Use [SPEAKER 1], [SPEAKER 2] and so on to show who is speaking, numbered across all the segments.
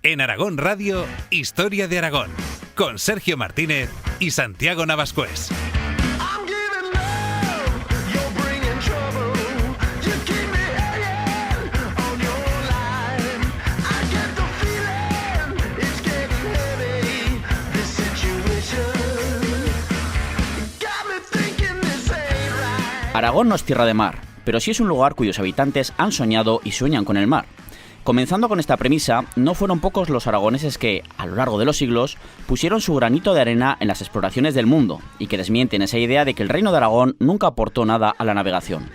[SPEAKER 1] En Aragón Radio, Historia de Aragón, con Sergio Martínez y Santiago Navascués.
[SPEAKER 2] Aragón no es tierra de mar, pero sí es un lugar cuyos habitantes han soñado y sueñan con el mar. Comenzando con esta premisa, no fueron pocos los aragoneses que, a lo largo de los siglos, pusieron su granito de arena en las exploraciones del mundo y que desmienten esa idea de que el Reino de Aragón nunca aportó nada a la navegación.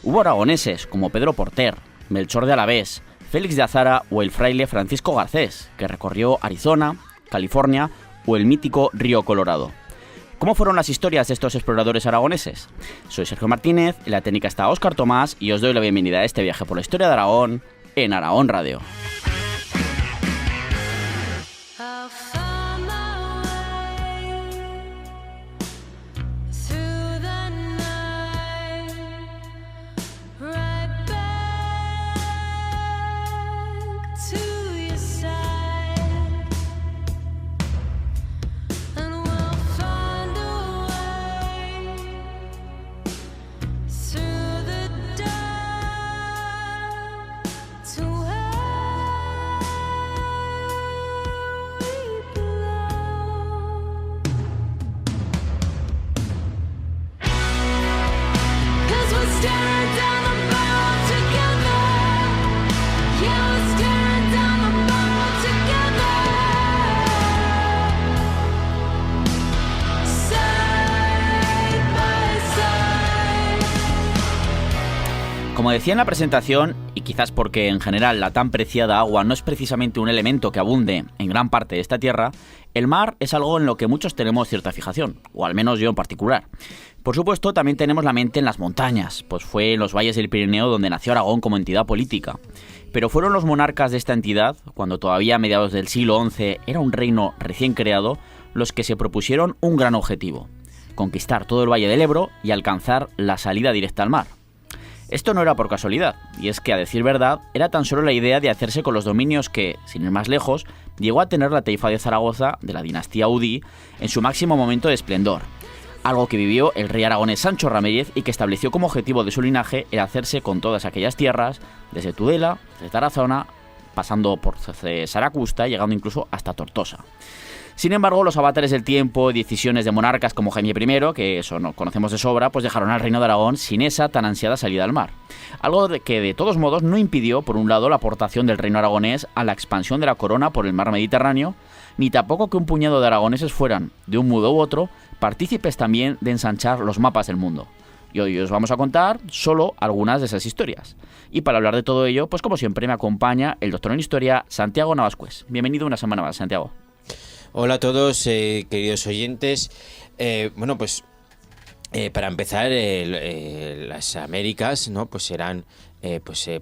[SPEAKER 2] Hubo aragoneses como Pedro Porter, Melchor de Alavés, Félix de Azara o el fraile Francisco Garcés, que recorrió Arizona, California o el mítico Río Colorado. ¿Cómo fueron las historias de estos exploradores aragoneses? Soy Sergio Martínez, en la técnica está Óscar Tomás y os doy la bienvenida a este viaje por la historia de Aragón en Aragón Radio. Como decía en la presentación, y quizás porque en general la tan preciada agua no es precisamente un elemento que abunde en gran parte de esta tierra, el mar es algo en lo que muchos tenemos cierta fijación, o al menos yo en particular. Por supuesto, también tenemos la mente en las montañas, pues fue en los valles del Pirineo donde nació Aragón como entidad política. Pero fueron los monarcas de esta entidad, cuando todavía a mediados del siglo XI era un reino recién creado, los que se propusieron un gran objetivo: conquistar todo el Valle del Ebro y alcanzar la salida directa al mar. Esto no era por casualidad, y es que, a decir verdad, era tan solo la idea de hacerse con los dominios que, sin ir más lejos, llegó a tener la taifa de Zaragoza, de la dinastía Udí, en su máximo momento de esplendor. Algo que vivió el rey aragonés Sancho Ramírez y que estableció como objetivo de su linaje el hacerse con todas aquellas tierras, desde Tudela, desde Tarazona, pasando por Saracusta, llegando incluso hasta Tortosa. Sin embargo, los avatares del tiempo y decisiones de monarcas como Jaime I, que eso no conocemos de sobra, pues dejaron al Reino de Aragón sin esa tan ansiada salida al mar. Algo que de todos modos no impidió, por un lado, la aportación del reino aragonés a la expansión de la corona por el mar Mediterráneo, ni tampoco que un puñado de aragoneses fueran, de un modo u otro, partícipes también de ensanchar los mapas del mundo. Y hoy os vamos a contar solo algunas de esas historias. Y para hablar de todo ello, pues como siempre me acompaña el doctor en Historia, Santiago Navascués. Bienvenido una semana más, Santiago.
[SPEAKER 3] Hola a todos, queridos oyentes. Para empezar, las Américas, ¿no? Pues eran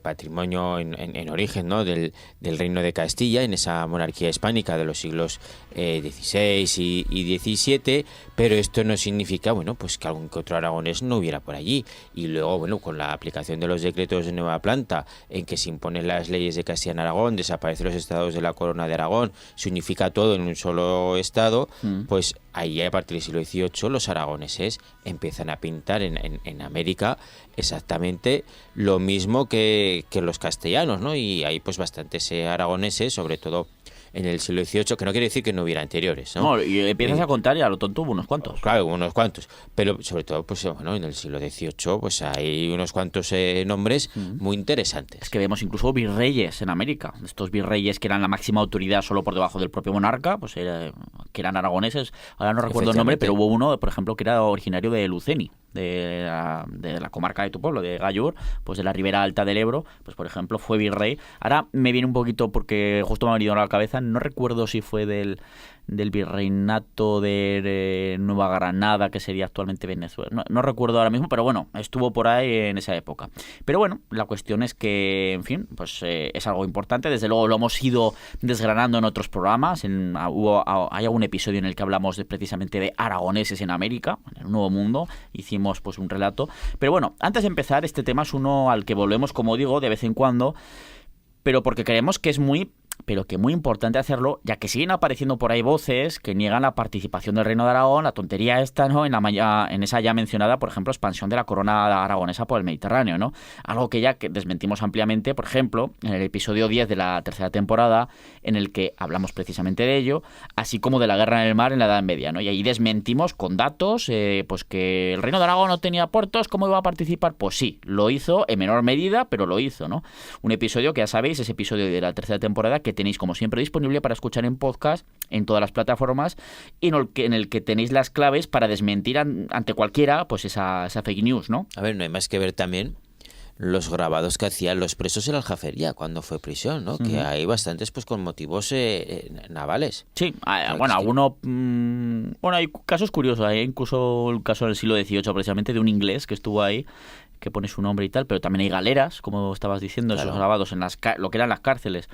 [SPEAKER 3] patrimonio en origen, ¿no? del Reino de Castilla, en esa monarquía hispánica de los siglos XVI y XVII, pero esto no significa, pues que algún que otro aragonés no hubiera por allí. Y luego, con la aplicación de los decretos de Nueva Planta, en que se imponen las leyes de Castilla en Aragón, desaparecen los estados de la Corona de Aragón, se unifica todo en un solo estado, pues ahí a partir del siglo XVIII los aragoneses empiezan a pintar en América exactamente lo mismo que los castellanos, ¿no? Y hay pues bastantes aragoneses, sobre todo en el siglo XVIII, que no quiere decir que no hubiera anteriores, ¿no?
[SPEAKER 2] No, y empiezas a contar y a lo tonto hubo unos cuantos.
[SPEAKER 3] Claro, unos cuantos, pero sobre todo en el siglo XVIII pues hay unos cuantos nombres muy interesantes.
[SPEAKER 2] Es que vemos incluso virreyes en América, estos virreyes que eran la máxima autoridad solo por debajo del propio monarca, pues que eran aragoneses. Ahora no recuerdo el nombre, pero hubo uno, por ejemplo, que era originario de Luceni, de la comarca de tu pueblo, de Gallur, pues de la ribera alta del Ebro, pues por ejemplo fue virrey. Ahora me viene un poquito porque justo me ha venido a la cabeza, no recuerdo si fue del virreinato de Nueva Granada, que sería actualmente Venezuela. No recuerdo ahora mismo, pero bueno, estuvo por ahí en esa época. Pero bueno, la cuestión es que, en fin, pues es algo importante. Desde luego lo hemos ido desgranando en otros programas. Hay algún episodio en el que hablamos precisamente de aragoneses en América, en el Nuevo Mundo. Hicimos pues un relato. Pero bueno, antes de empezar, este tema es uno al que volvemos, como digo, de vez en cuando, pero porque creemos que es muy pero que muy importante hacerlo, ya que siguen apareciendo por ahí voces que niegan la participación del Reino de Aragón, la tontería esta, ¿no? En esa ya mencionada, por ejemplo, expansión de la corona aragonesa por el Mediterráneo, ¿no? Algo que ya que desmentimos ampliamente, por ejemplo, en el episodio 10 de la tercera temporada, en el que hablamos precisamente de ello, así como de la guerra en el mar en la Edad Media, ¿no? Y ahí desmentimos con datos, pues que el Reino de Aragón no tenía puertos, ¿cómo iba a participar? Pues sí, lo hizo en menor medida, pero lo hizo, ¿no? Un episodio que ya sabéis, ese episodio de la tercera temporada que tenéis como siempre disponible para escuchar en podcast en todas las plataformas y en el que tenéis las claves para desmentir ante cualquiera pues esa fake news, ¿no?
[SPEAKER 3] A ver, no hay más que ver también los grabados que hacían los presos en la Aljafería cuando fue prisión, ¿no? Que hay bastantes pues con motivos navales.
[SPEAKER 2] Sí, bueno, alguno... bueno, hay casos curiosos, hay incluso el caso del siglo XVIII precisamente de un inglés que estuvo ahí, que pone su nombre y tal, pero también hay galeras, como estabas diciendo, claro. Esos grabados en lo que eran las cárceles,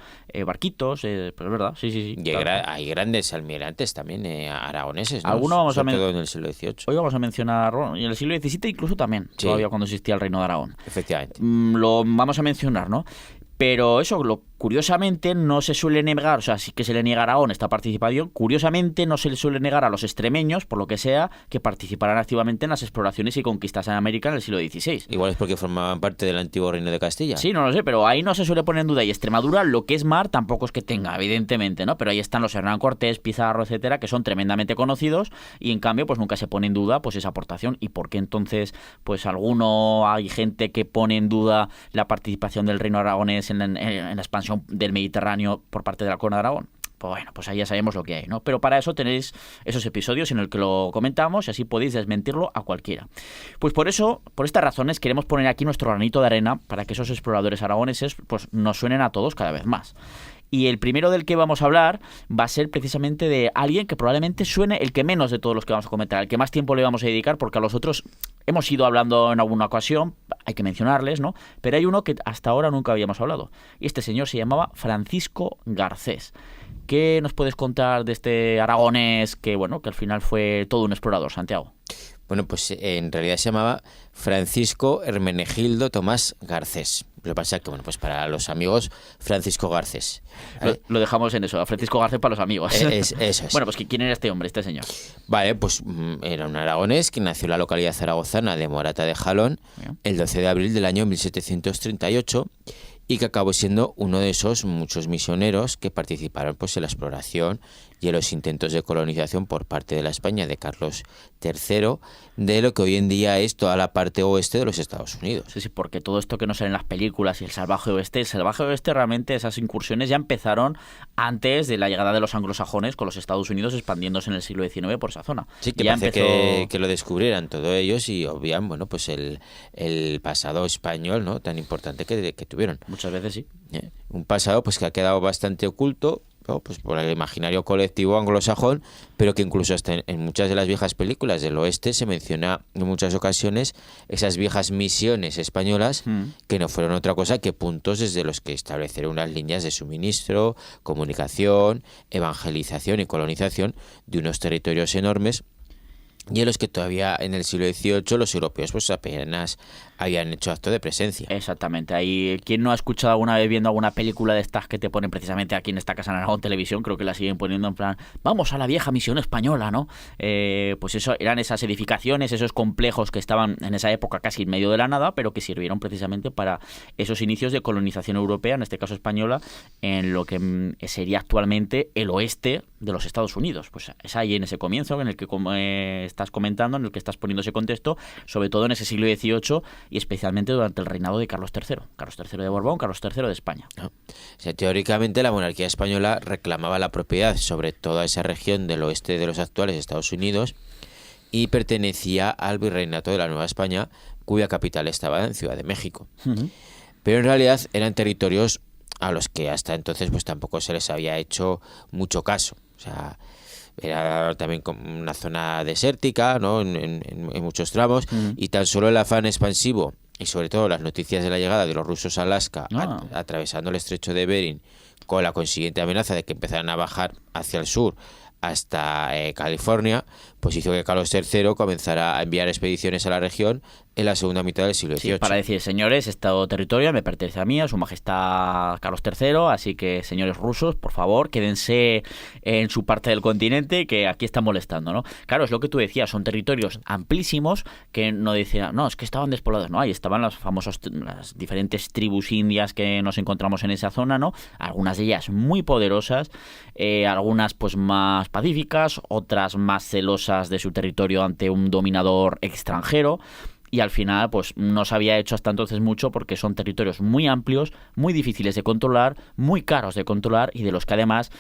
[SPEAKER 2] barquitos, pues es verdad, sí.
[SPEAKER 3] Y hay grandes almirantes también aragoneses, ¿no?
[SPEAKER 2] Algunos vamos
[SPEAKER 3] sobre todo en el siglo XVIII.
[SPEAKER 2] Hoy vamos a mencionar, y en el siglo XVII incluso también, sí. Todavía cuando existía el Reino de Aragón.
[SPEAKER 3] Efectivamente.
[SPEAKER 2] Lo vamos a mencionar, ¿no? Pero eso, curiosamente, no se suele negar, o sea, sí que se le niega a Aragón esta participación, curiosamente no se le suele negar a los extremeños, por lo que sea, que participaran activamente en las exploraciones y conquistas en América en el siglo XVI.
[SPEAKER 3] Igual es porque formaban parte del antiguo Reino de Castilla.
[SPEAKER 2] Sí, no lo sé, pero ahí no se suele poner en duda. Y Extremadura, lo que es mar, tampoco es que tenga, evidentemente, ¿no? Pero ahí están los Hernán Cortés, Pizarro, etcétera, que son tremendamente conocidos y en cambio, pues nunca se pone en duda pues esa aportación. ¿Y por qué entonces, pues hay gente que pone en duda la participación del Reino aragonés en la expansión del Mediterráneo por parte de la Corona de Aragón? Pues bueno, pues ahí ya sabemos lo que hay, ¿no? Pero para eso tenéis esos episodios en el que lo comentamos y así podéis desmentirlo a cualquiera. Pues por eso, por estas razones, queremos poner aquí nuestro granito de arena para que esos exploradores aragoneses pues nos suenen a todos cada vez más. Y el primero del que vamos a hablar va a ser precisamente de alguien que probablemente suene el que menos de todos los que vamos a comentar, el que más tiempo le vamos a dedicar, porque a los otros hemos ido hablando en alguna ocasión, hay que mencionarles, ¿no? Pero hay uno que hasta ahora nunca habíamos hablado. Y este señor se llamaba Francisco Garcés. ¿Qué nos puedes contar de este aragonés que, bueno, que al final fue todo un explorador, Santiago?
[SPEAKER 3] Bueno, pues en realidad se llamaba Francisco Hermenegildo Tomás Garcés. Lo que pasa es que, bueno, pues para los amigos, Francisco Garcés.
[SPEAKER 2] Lo dejamos en eso, a Francisco Garcés para los amigos.
[SPEAKER 3] Eso es.
[SPEAKER 2] Bueno, pues ¿quién era este hombre, este señor?
[SPEAKER 3] Vale, pues era un aragonés que nació en la localidad zaragozana de Morata de Jalón el 12 de abril del año 1738 y que acabó siendo uno de esos muchos misioneros que participaron pues en la exploración y en los intentos de colonización por parte de la España de Carlos III de lo que hoy en día es toda la parte oeste de los Estados Unidos.
[SPEAKER 2] Sí, porque todo esto que no sale en las películas y el salvaje oeste realmente esas incursiones ya empezaron antes de la llegada de los anglosajones con los Estados Unidos expandiéndose en el siglo XIX por esa zona.
[SPEAKER 3] Sí, que
[SPEAKER 2] ya
[SPEAKER 3] parece que lo descubrieran todos ellos y obvian, bueno, pues el pasado español, ¿no? Tan importante que tuvieron.
[SPEAKER 2] Muchas veces sí.
[SPEAKER 3] Un pasado pues que ha quedado bastante oculto, ¿no? Pues por el imaginario colectivo anglosajón, pero que incluso hasta en muchas de las viejas películas del oeste se menciona en muchas ocasiones esas viejas misiones españolas que no fueron otra cosa que puntos desde los que establecer unas líneas de suministro, comunicación, evangelización y colonización de unos territorios enormes y en los que todavía en el siglo XVIII los europeos pues apenas habían hecho acto de presencia.
[SPEAKER 2] Exactamente. Ahí, ¿quién no ha escuchado alguna vez viendo alguna película de estas que te ponen precisamente aquí en esta casa en Aragón Televisión? Creo que la siguen poniendo en plan, vamos a la vieja misión española, ¿no? Pues eso, eran esas edificaciones, esos complejos que estaban en esa época casi en medio de la nada, pero que sirvieron precisamente para esos inicios de colonización europea, en este caso española, en lo que sería actualmente el oeste de los Estados Unidos. Pues es ahí en ese comienzo en el que estás comentando, en el que estás poniendo ese contexto, sobre todo en ese siglo XVIII y especialmente durante el reinado de Carlos III. Carlos III de Borbón, Carlos III de España.
[SPEAKER 3] O sea, teóricamente la monarquía española reclamaba la propiedad sobre toda esa región del oeste de los actuales Estados Unidos y pertenecía al virreinato de la Nueva España, cuya capital estaba en Ciudad de México. Pero en realidad eran territorios a los que hasta entonces pues tampoco se les había hecho mucho caso. O sea, era también una zona desértica, ¿no? en muchos tramos, y tan solo el afán expansivo y sobre todo las noticias de la llegada de los rusos a Alaska atravesando el estrecho de Bering con la consiguiente amenaza de que empezaran a bajar hacia el sur hasta California, pues hizo que Carlos III comenzara a enviar expediciones a la región en la segunda mitad del siglo XVIII.
[SPEAKER 2] Sí, para decir, señores, este territorio me pertenece a mí, a su majestad Carlos III, así que, señores rusos, por favor, quédense en su parte del continente, que aquí están molestando, ¿no? Claro, es lo que tú decías, son territorios amplísimos que no decían, no, es que estaban despoblados, no, ahí estaban las diferentes tribus indias que nos encontramos en esa zona, ¿no? Algunas de ellas muy poderosas, algunas pues más pacíficas, otras más celosas de su territorio ante un dominador extranjero. Y al final, pues no se había hecho hasta entonces mucho porque son territorios muy amplios, muy difíciles de controlar, muy caros de controlar y de los que además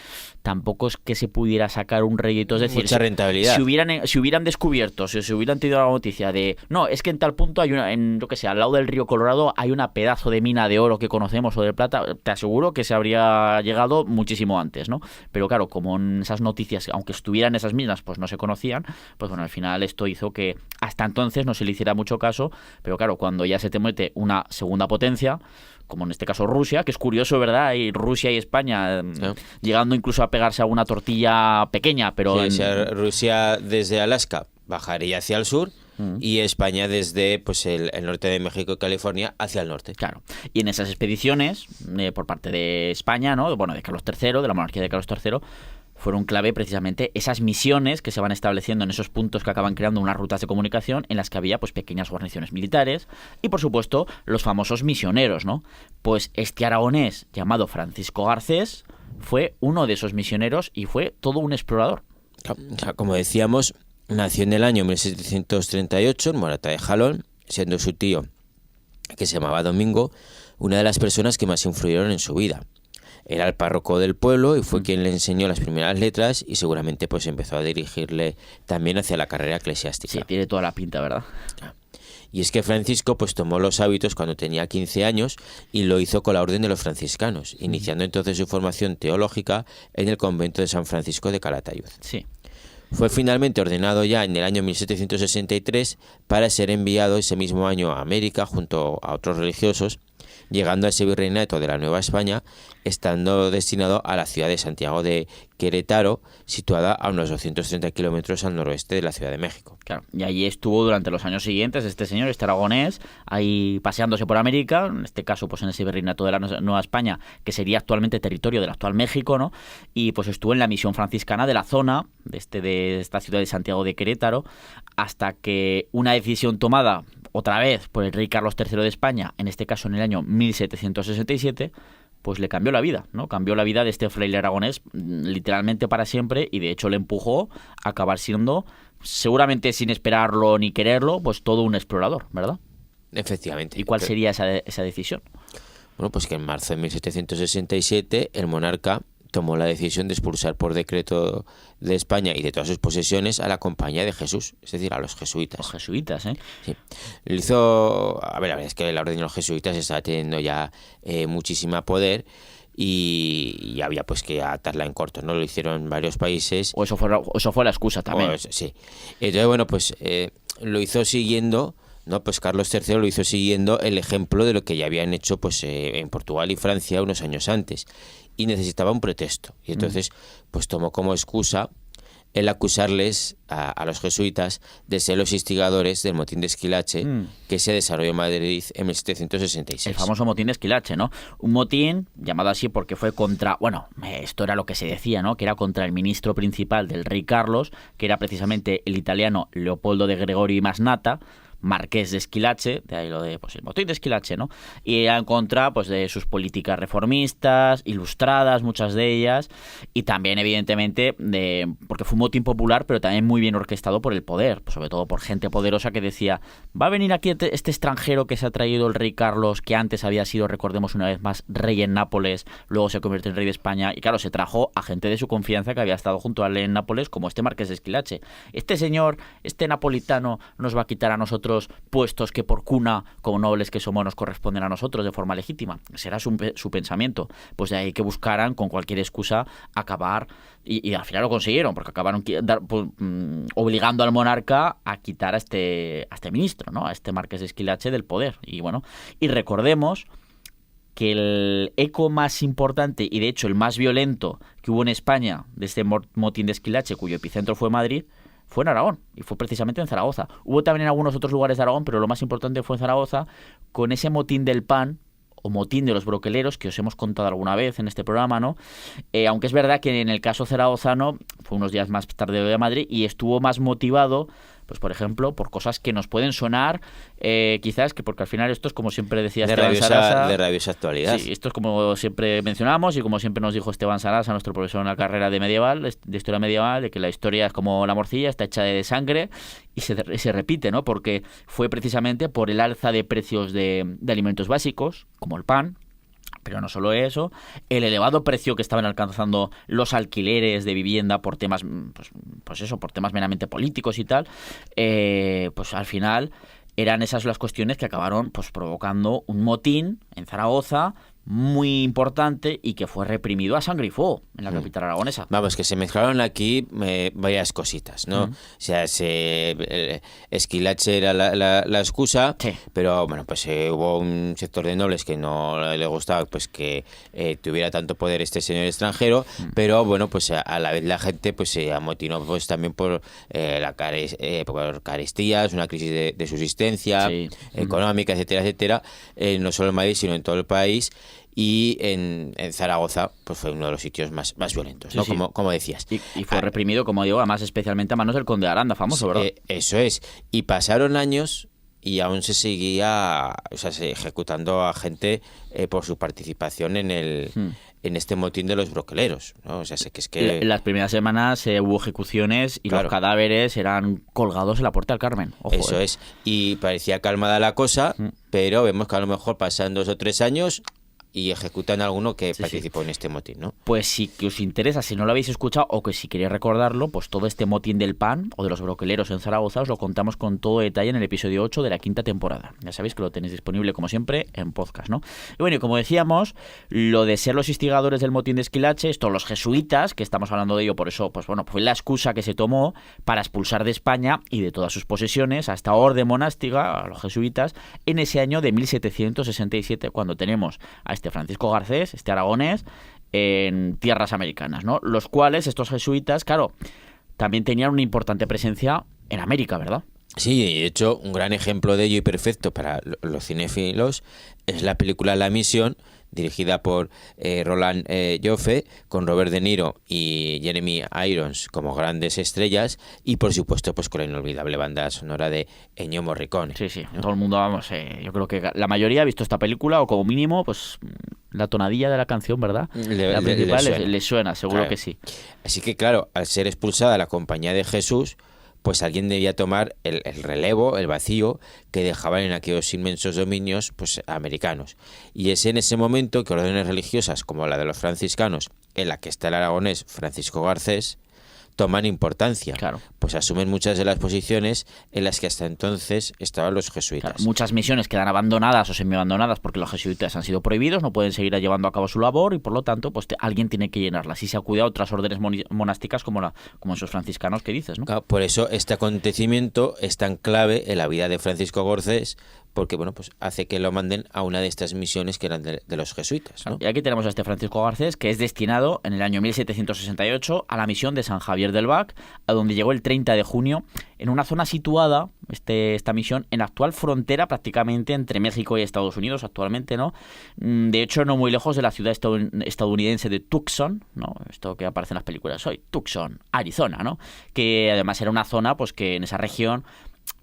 [SPEAKER 2] tampoco es que se pudiera sacar un rédito. Es decir,
[SPEAKER 3] mucha rentabilidad.
[SPEAKER 2] Si hubieran descubierto, si hubieran tenido la noticia de, no, es que en tal punto hay una, yo que sé, al lado del río Colorado hay una pedazo de mina de oro que conocemos o de plata, te aseguro que se habría llegado muchísimo antes, ¿no? Pero claro, como en esas noticias, aunque estuvieran esas minas, pues no se conocían, pues bueno, al final esto hizo que hasta entonces no se le hiciera mucho caso, pero claro, cuando ya se te mete una segunda potencia, como en este caso Rusia, que es curioso, ¿verdad? Y Rusia y España llegando incluso a pegarse a una tortilla pequeña, pero...
[SPEAKER 3] Sí, o sea, Rusia desde Alaska bajaría hacia el sur y España desde pues el norte de México y California hacia el norte.
[SPEAKER 2] Claro. Y en esas expediciones, por parte de España, ¿no? Bueno, de Carlos III, de la monarquía de Carlos III, fueron clave precisamente esas misiones que se van estableciendo en esos puntos que acaban creando unas rutas de comunicación en las que había pues pequeñas guarniciones militares y por supuesto los famosos misioneros, ¿no? Pues este aragonés llamado Francisco Garcés fue uno de esos misioneros y fue todo un explorador.
[SPEAKER 3] Como decíamos, nació en el año 1738 en Morata de Jalón, siendo su tío, que se llamaba Domingo, una de las personas que más influyeron en su vida. Era el párroco del pueblo y fue quien le enseñó las primeras letras y seguramente pues empezó a dirigirle también hacia la carrera eclesiástica.
[SPEAKER 2] Sí, tiene toda la pinta, ¿verdad?
[SPEAKER 3] Y es que Francisco pues tomó los hábitos cuando tenía 15 años y lo hizo con la orden de los franciscanos, iniciando entonces su formación teológica en el convento de San Francisco de Calatayud.
[SPEAKER 2] Sí.
[SPEAKER 3] Fue finalmente ordenado ya en el año 1763 para ser enviado ese mismo año a América junto a otros religiosos, llegando a ese virreinato de la Nueva España, estando destinado a la ciudad de Santiago de Querétaro, situada a unos 230 kilómetros al noroeste de la Ciudad de México.
[SPEAKER 2] Claro, y allí estuvo durante los años siguientes este señor, este aragonés, ahí paseándose por América, en este caso pues en ese virreinato de la Nueva España, que sería actualmente territorio del actual México, ¿no? Y pues estuvo en la misión franciscana de la zona, de esta ciudad de Santiago de Querétaro, hasta que una decisión tomada otra vez por el rey Carlos III de España, en este caso en el año 1767, pues le cambió la vida, ¿no? Cambió la vida de este fraile aragonés literalmente para siempre y de hecho le empujó a acabar siendo, seguramente sin esperarlo ni quererlo, pues todo un explorador, ¿verdad?
[SPEAKER 3] Efectivamente.
[SPEAKER 2] ¿Y cuál sería esa decisión?
[SPEAKER 3] Bueno, pues que en marzo de 1767 el monarca tomó la decisión de expulsar por decreto de España y de todas sus posesiones a la Compañía de Jesús, es decir, a los jesuitas.
[SPEAKER 2] Los jesuitas, ¿eh?
[SPEAKER 3] Sí. Lo hizo... A ver, la verdad es que la orden de los jesuitas estaba teniendo ya muchísima poder y había pues que atarla en corto, ¿no? Lo hicieron en varios países.
[SPEAKER 2] O eso fue la excusa también.
[SPEAKER 3] Pues, sí. Entonces, bueno, pues lo hizo siguiendo... No, pues Carlos III lo hizo siguiendo el ejemplo de lo que ya habían hecho pues en Portugal y Francia unos años antes y necesitaba un pretexto y entonces pues tomó como excusa el acusarles a los jesuitas de ser los instigadores del motín de Esquilache que se desarrolló en Madrid en 1766.
[SPEAKER 2] El famoso motín de Esquilache, ¿no? Un motín llamado así porque fue contra... Bueno, esto era lo que se decía, ¿no? Que era contra el ministro principal del rey Carlos, que era precisamente el italiano Leopoldo de Gregorio y Masnata, marqués de Esquilache, de ahí lo de pues el motín de Esquilache, ¿no? Y era en contra pues de sus políticas reformistas, ilustradas, muchas de ellas, y también evidentemente porque fue un motín popular, pero también muy bien orquestado por el poder, pues, sobre todo por gente poderosa que decía, va a venir aquí este extranjero que se ha traído el rey Carlos, que antes había sido, recordemos una vez más, rey en Nápoles, luego se convirtió en rey de España, y claro, se trajo a gente de su confianza que había estado junto a él en Nápoles, como este marqués de Esquilache. Este señor, este napolitano, nos va a quitar a nosotros puestos que por cuna, como nobles que somos, nos corresponden a nosotros de forma legítima. Será su pensamiento. Pues de ahí que buscaran con cualquier excusa acabar, y al final lo consiguieron, porque acabaron obligando al monarca a quitar a este ministro, ¿no? A este marqués de Esquilache del poder. Y bueno, y recordemos que el eco más importante y de hecho el más violento que hubo en España de este motín de Esquilache, cuyo epicentro fue Madrid, fue en Aragón, y fue precisamente en Zaragoza. Hubo también en algunos otros lugares de Aragón, pero lo más importante fue en Zaragoza, con ese motín del pan, o motín de los broqueleros, que os hemos contado alguna vez en este programa, ¿no? Aunque es verdad que en el caso zaragozano fue unos días más tarde de Madrid y estuvo más motivado, pues por ejemplo, por cosas que nos pueden sonar, quizás, que porque al final esto es como siempre decía Esteban Sarasa.
[SPEAKER 3] De rabiosa actualidad.
[SPEAKER 2] Sí, esto es como siempre mencionamos y como siempre nos dijo Esteban Sarasa, nuestro profesor en la carrera de medieval, de historia medieval, de que la historia es como la morcilla, está hecha de sangre y se repite, ¿no? Porque fue precisamente por el alza de precios de alimentos básicos, como el pan. Pero no solo eso, el elevado precio que estaban alcanzando los alquileres de vivienda por temas, pues eso, por temas meramente políticos y tal, pues al final eran esas las cuestiones que acabaron pues provocando un motín en Zaragoza muy importante y que fue reprimido a sangre y fuego en la capital aragonesa.
[SPEAKER 3] Vamos, que se mezclaron aquí varias cositas, ¿no? O sea, Esquilache era la excusa,
[SPEAKER 2] sí,
[SPEAKER 3] pero bueno, pues hubo un sector de nobles que no le gustaba pues que tuviera tanto poder este señor extranjero, pero bueno, pues a la vez la gente pues se amotinó pues también por por carestías, una crisis de subsistencia,
[SPEAKER 2] sí,
[SPEAKER 3] económica, etcétera, etcétera, no solo en Madrid, sino en todo el país. Y en Zaragoza pues fue uno de los sitios más violentos, ¿no?
[SPEAKER 2] Sí, sí.
[SPEAKER 3] Como decías.
[SPEAKER 2] Y fue reprimido, como digo, además especialmente a manos del conde de Aranda, famoso, ¿verdad?
[SPEAKER 3] Eso es. Y pasaron años y aún se seguía ejecutando a gente por su participación en este motín de los broqueleros, ¿no? O sea, sé que es que...
[SPEAKER 2] En las primeras semanas hubo ejecuciones y
[SPEAKER 3] claro,
[SPEAKER 2] los cadáveres eran colgados en la Puerta del Carmen. Ojo,
[SPEAKER 3] eso es. Y parecía calmada la cosa, pero vemos que a lo mejor pasan 2 o 3 años y ejecutan a alguno que participó en este motín, ¿no?
[SPEAKER 2] Pues si que os interesa, si no lo habéis escuchado o que si queréis recordarlo, pues todo este motín del pan o de los broqueleros en Zaragoza os lo contamos con todo detalle en el episodio 8 de la 5ª temporada. Ya sabéis que lo tenéis disponible, como siempre, en podcast, ¿no? Y bueno, y como decíamos, lo de ser los instigadores del motín de Esquilache, esto, los jesuitas, que estamos hablando de ello, por eso, pues bueno, fue la excusa que se tomó para expulsar de España y de todas sus posesiones a esta orden monástica, a los jesuitas, en ese año de 1767, cuando tenemos a este Francisco Garcés, este aragonés, en tierras americanas, ¿no? Los cuales, estos jesuitas, claro, también tenían una importante presencia en América, ¿verdad?
[SPEAKER 3] Sí, de hecho, un gran ejemplo de ello y perfecto para los cinéfilos es la película La Misión, dirigida por Roland Joffe, con Robert De Niro y Jeremy Irons como grandes estrellas, y por supuesto pues con la inolvidable banda sonora de Ennio Morricone.
[SPEAKER 2] Sí, sí, ¿no? Todo el mundo, vamos, yo creo que la mayoría ha visto esta película, o como mínimo, pues la tonadilla de la canción, ¿verdad? La principal le suena, seguro, claro, que sí.
[SPEAKER 3] Así que claro, al ser expulsada la Compañía de Jesús, pues alguien debía tomar el relevo, el vacío que dejaban en aquellos inmensos dominios pues americanos. Y es en ese momento que órdenes religiosas como la de los franciscanos, en la que está el aragonés Francisco Garcés, toman importancia,
[SPEAKER 2] claro,
[SPEAKER 3] pues asumen muchas de las posiciones en las que hasta entonces estaban los jesuitas.
[SPEAKER 2] Claro, muchas misiones quedan abandonadas o semi-abandonadas porque los jesuitas han sido prohibidos, no pueden seguir llevando a cabo su labor y por lo tanto pues alguien tiene que llenarlas, y se acude a otras órdenes monásticas como esos franciscanos que dices, ¿no?
[SPEAKER 3] Claro, por eso este acontecimiento es tan clave en la vida de Francisco Garcés, porque bueno, pues hace que lo manden a una de estas misiones que eran de los jesuitas, ¿no?
[SPEAKER 2] Y aquí tenemos a este Francisco Garcés, que es destinado en el año 1768 a la misión de San Javier del Bac, a donde llegó el 30 de junio, en una zona situada, esta misión, en la actual frontera prácticamente entre México y Estados Unidos actualmente, ¿no? De hecho, no muy lejos de la ciudad estadounidense de Tucson, ¿no? Esto que aparece en las películas hoy, Tucson, Arizona, ¿no? Que además era una zona, pues que en esa región,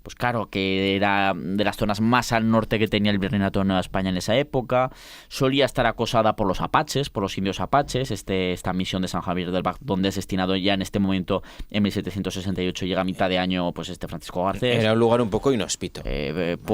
[SPEAKER 2] pues claro, que era de las zonas más al norte que tenía el Virreinato de Nueva España en esa época. Solía estar acosada por los apaches, por los indios apaches. Esta misión de San Javier del Bac, donde es destinado ya en este momento, en 1768, llega a mitad de año, pues este Francisco Garcés.
[SPEAKER 3] Era un lugar un poco inhóspito.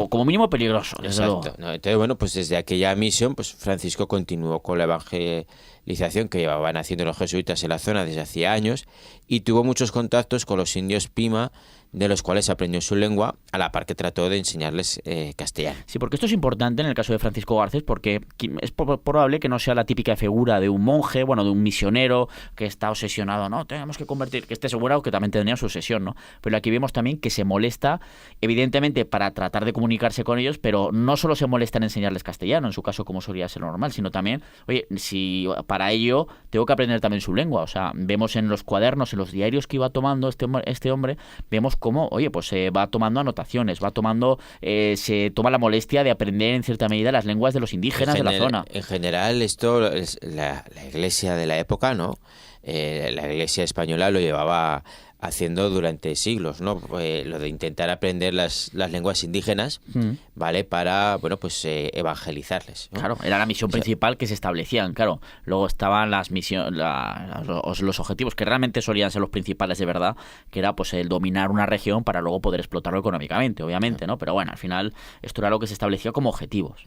[SPEAKER 2] Como mínimo peligroso, desde luego.
[SPEAKER 3] No, entonces, bueno, pues desde aquella misión, pues Francisco continuó con la evangelización que llevaban haciendo los jesuitas en la zona desde hacía años, y tuvo muchos contactos con los indios Pima de los cuales aprendió su lengua, a la par que trató de enseñarles castellano.
[SPEAKER 2] Sí, porque esto es importante en el caso de Francisco Garcés, porque es probable que no sea la típica figura de un monje, bueno, de un misionero que está obsesionado, ¿no? Tenemos que convertir, que esté seguro que también tenía su obsesión, ¿no? Pero aquí vemos también que se molesta, evidentemente, para tratar de comunicarse con ellos, pero no solo se molesta en enseñarles castellano, en su caso, como solía ser normal, sino también, oye, si para ello tengo que aprender también su lengua. O sea, vemos en los cuadernos, en los diarios que iba tomando este hombre, vemos cómo, oye, pues se va tomando anotaciones, se toma la molestia de aprender en cierta medida las lenguas de los indígenas de la zona.
[SPEAKER 3] En general, esto es la iglesia de la época, ¿no? La iglesia española lo llevaba haciendo durante siglos, ¿no? Lo de intentar aprender las lenguas indígenas, ¿vale? Para, bueno, pues evangelizarles, ¿no?
[SPEAKER 2] Claro, era la misión principal que se establecían, claro. Luego estaban las los objetivos que realmente solían ser los principales de verdad, que era pues el dominar una región para luego poder explotarlo económicamente, obviamente, ¿no? Pero bueno, al final esto era lo que se establecía como objetivos.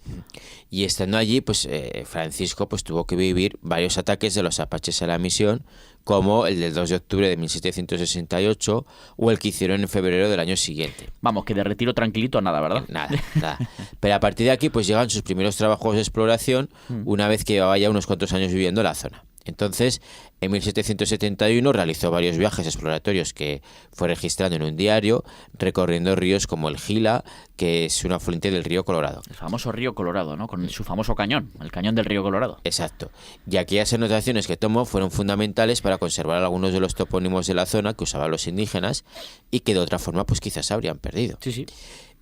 [SPEAKER 3] Y estando allí, pues Francisco pues tuvo que vivir varios ataques de los apaches a la misión, como el del 2 de octubre de 1768 o el que hicieron en febrero del año siguiente.
[SPEAKER 2] Vamos, que de retiro tranquilito nada, ¿verdad?
[SPEAKER 3] Nada. Pero a partir de aquí pues llegan sus primeros trabajos de exploración una vez que llevaba ya unos cuantos años viviendo en la zona. Entonces, en 1771 realizó varios viajes exploratorios que fue registrando en un diario, recorriendo ríos como el Gila, que es un afluente del río Colorado.
[SPEAKER 2] El famoso río Colorado, ¿no? Con su famoso cañón, el cañón del río Colorado.
[SPEAKER 3] Exacto. Y aquellas anotaciones que tomó fueron fundamentales para conservar algunos de los topónimos de la zona que usaban los indígenas y que de otra forma pues quizás habrían perdido.
[SPEAKER 2] Sí.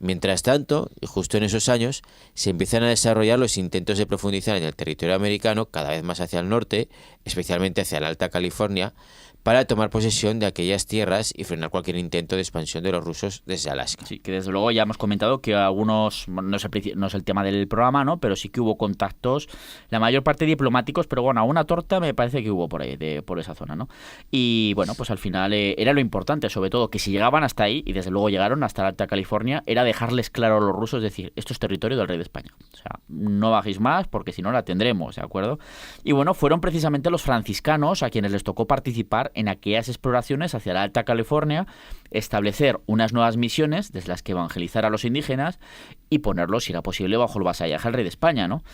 [SPEAKER 3] Mientras tanto, y justo en esos años, se empiezan a desarrollar los intentos de profundizar en el territorio americano cada vez más hacia el norte, especialmente hacia la Alta California, para tomar posesión de aquellas tierras y frenar cualquier intento de expansión de los rusos desde Alaska.
[SPEAKER 2] Sí, que desde luego ya hemos comentado que algunos, no es el tema del programa, ¿no? Pero sí que hubo contactos, la mayor parte diplomáticos, pero bueno, una torta me parece que hubo por ahí, por esa zona, ¿no? Y bueno, pues al final era lo importante, sobre todo, que si llegaban hasta ahí, y desde luego llegaron hasta la Alta California, era dejarles claro a los rusos, decir, esto es territorio del rey de España. O sea, no bajéis más porque si no la tendremos, ¿de acuerdo? Y bueno, fueron precisamente los franciscanos a quienes les tocó participar en aquellas exploraciones hacia la Alta California, establecer unas nuevas misiones desde las que evangelizar a los indígenas y ponerlos, si era posible, bajo el vasallaje al rey de España, ¿no?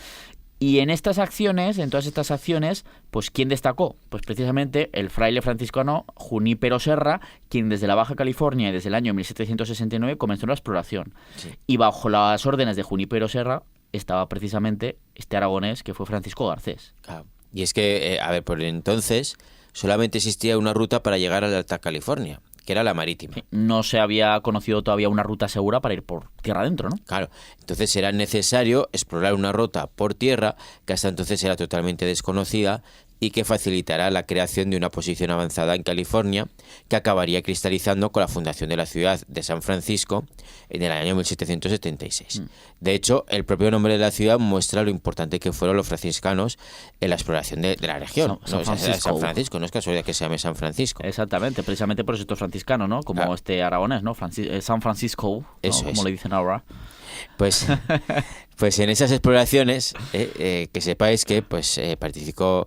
[SPEAKER 2] Y en todas estas acciones, pues ¿quién destacó? Pues precisamente el fraile franciscano Junípero Serra, quien desde la Baja California y desde el año 1769 comenzó la exploración. Sí. Y bajo las órdenes de Junípero Serra estaba precisamente este aragonés que fue Francisco Garcés.
[SPEAKER 3] Claro. Y es que, por entonces solamente existía una ruta para llegar a la Alta California, que era la marítima.
[SPEAKER 2] No se había conocido todavía una ruta segura para ir por tierra adentro, ¿no?
[SPEAKER 3] Claro, entonces era necesario explorar una ruta por tierra que hasta entonces era totalmente desconocida y que facilitará la creación de una posición avanzada en California que acabaría cristalizando con la fundación de la ciudad de San Francisco en el año 1776. De hecho, el propio nombre de la ciudad muestra lo importante que fueron los franciscanos en la exploración de la región.
[SPEAKER 2] San Francisco,
[SPEAKER 3] no es casualidad que se llame San Francisco.
[SPEAKER 2] Exactamente, precisamente por eso estos franciscanos, ¿no? Como este aragonés, ¿no? San Francisco, ¿no?
[SPEAKER 3] Eso
[SPEAKER 2] como le dicen ahora.
[SPEAKER 3] Pues en esas exploraciones, que sepáis que participó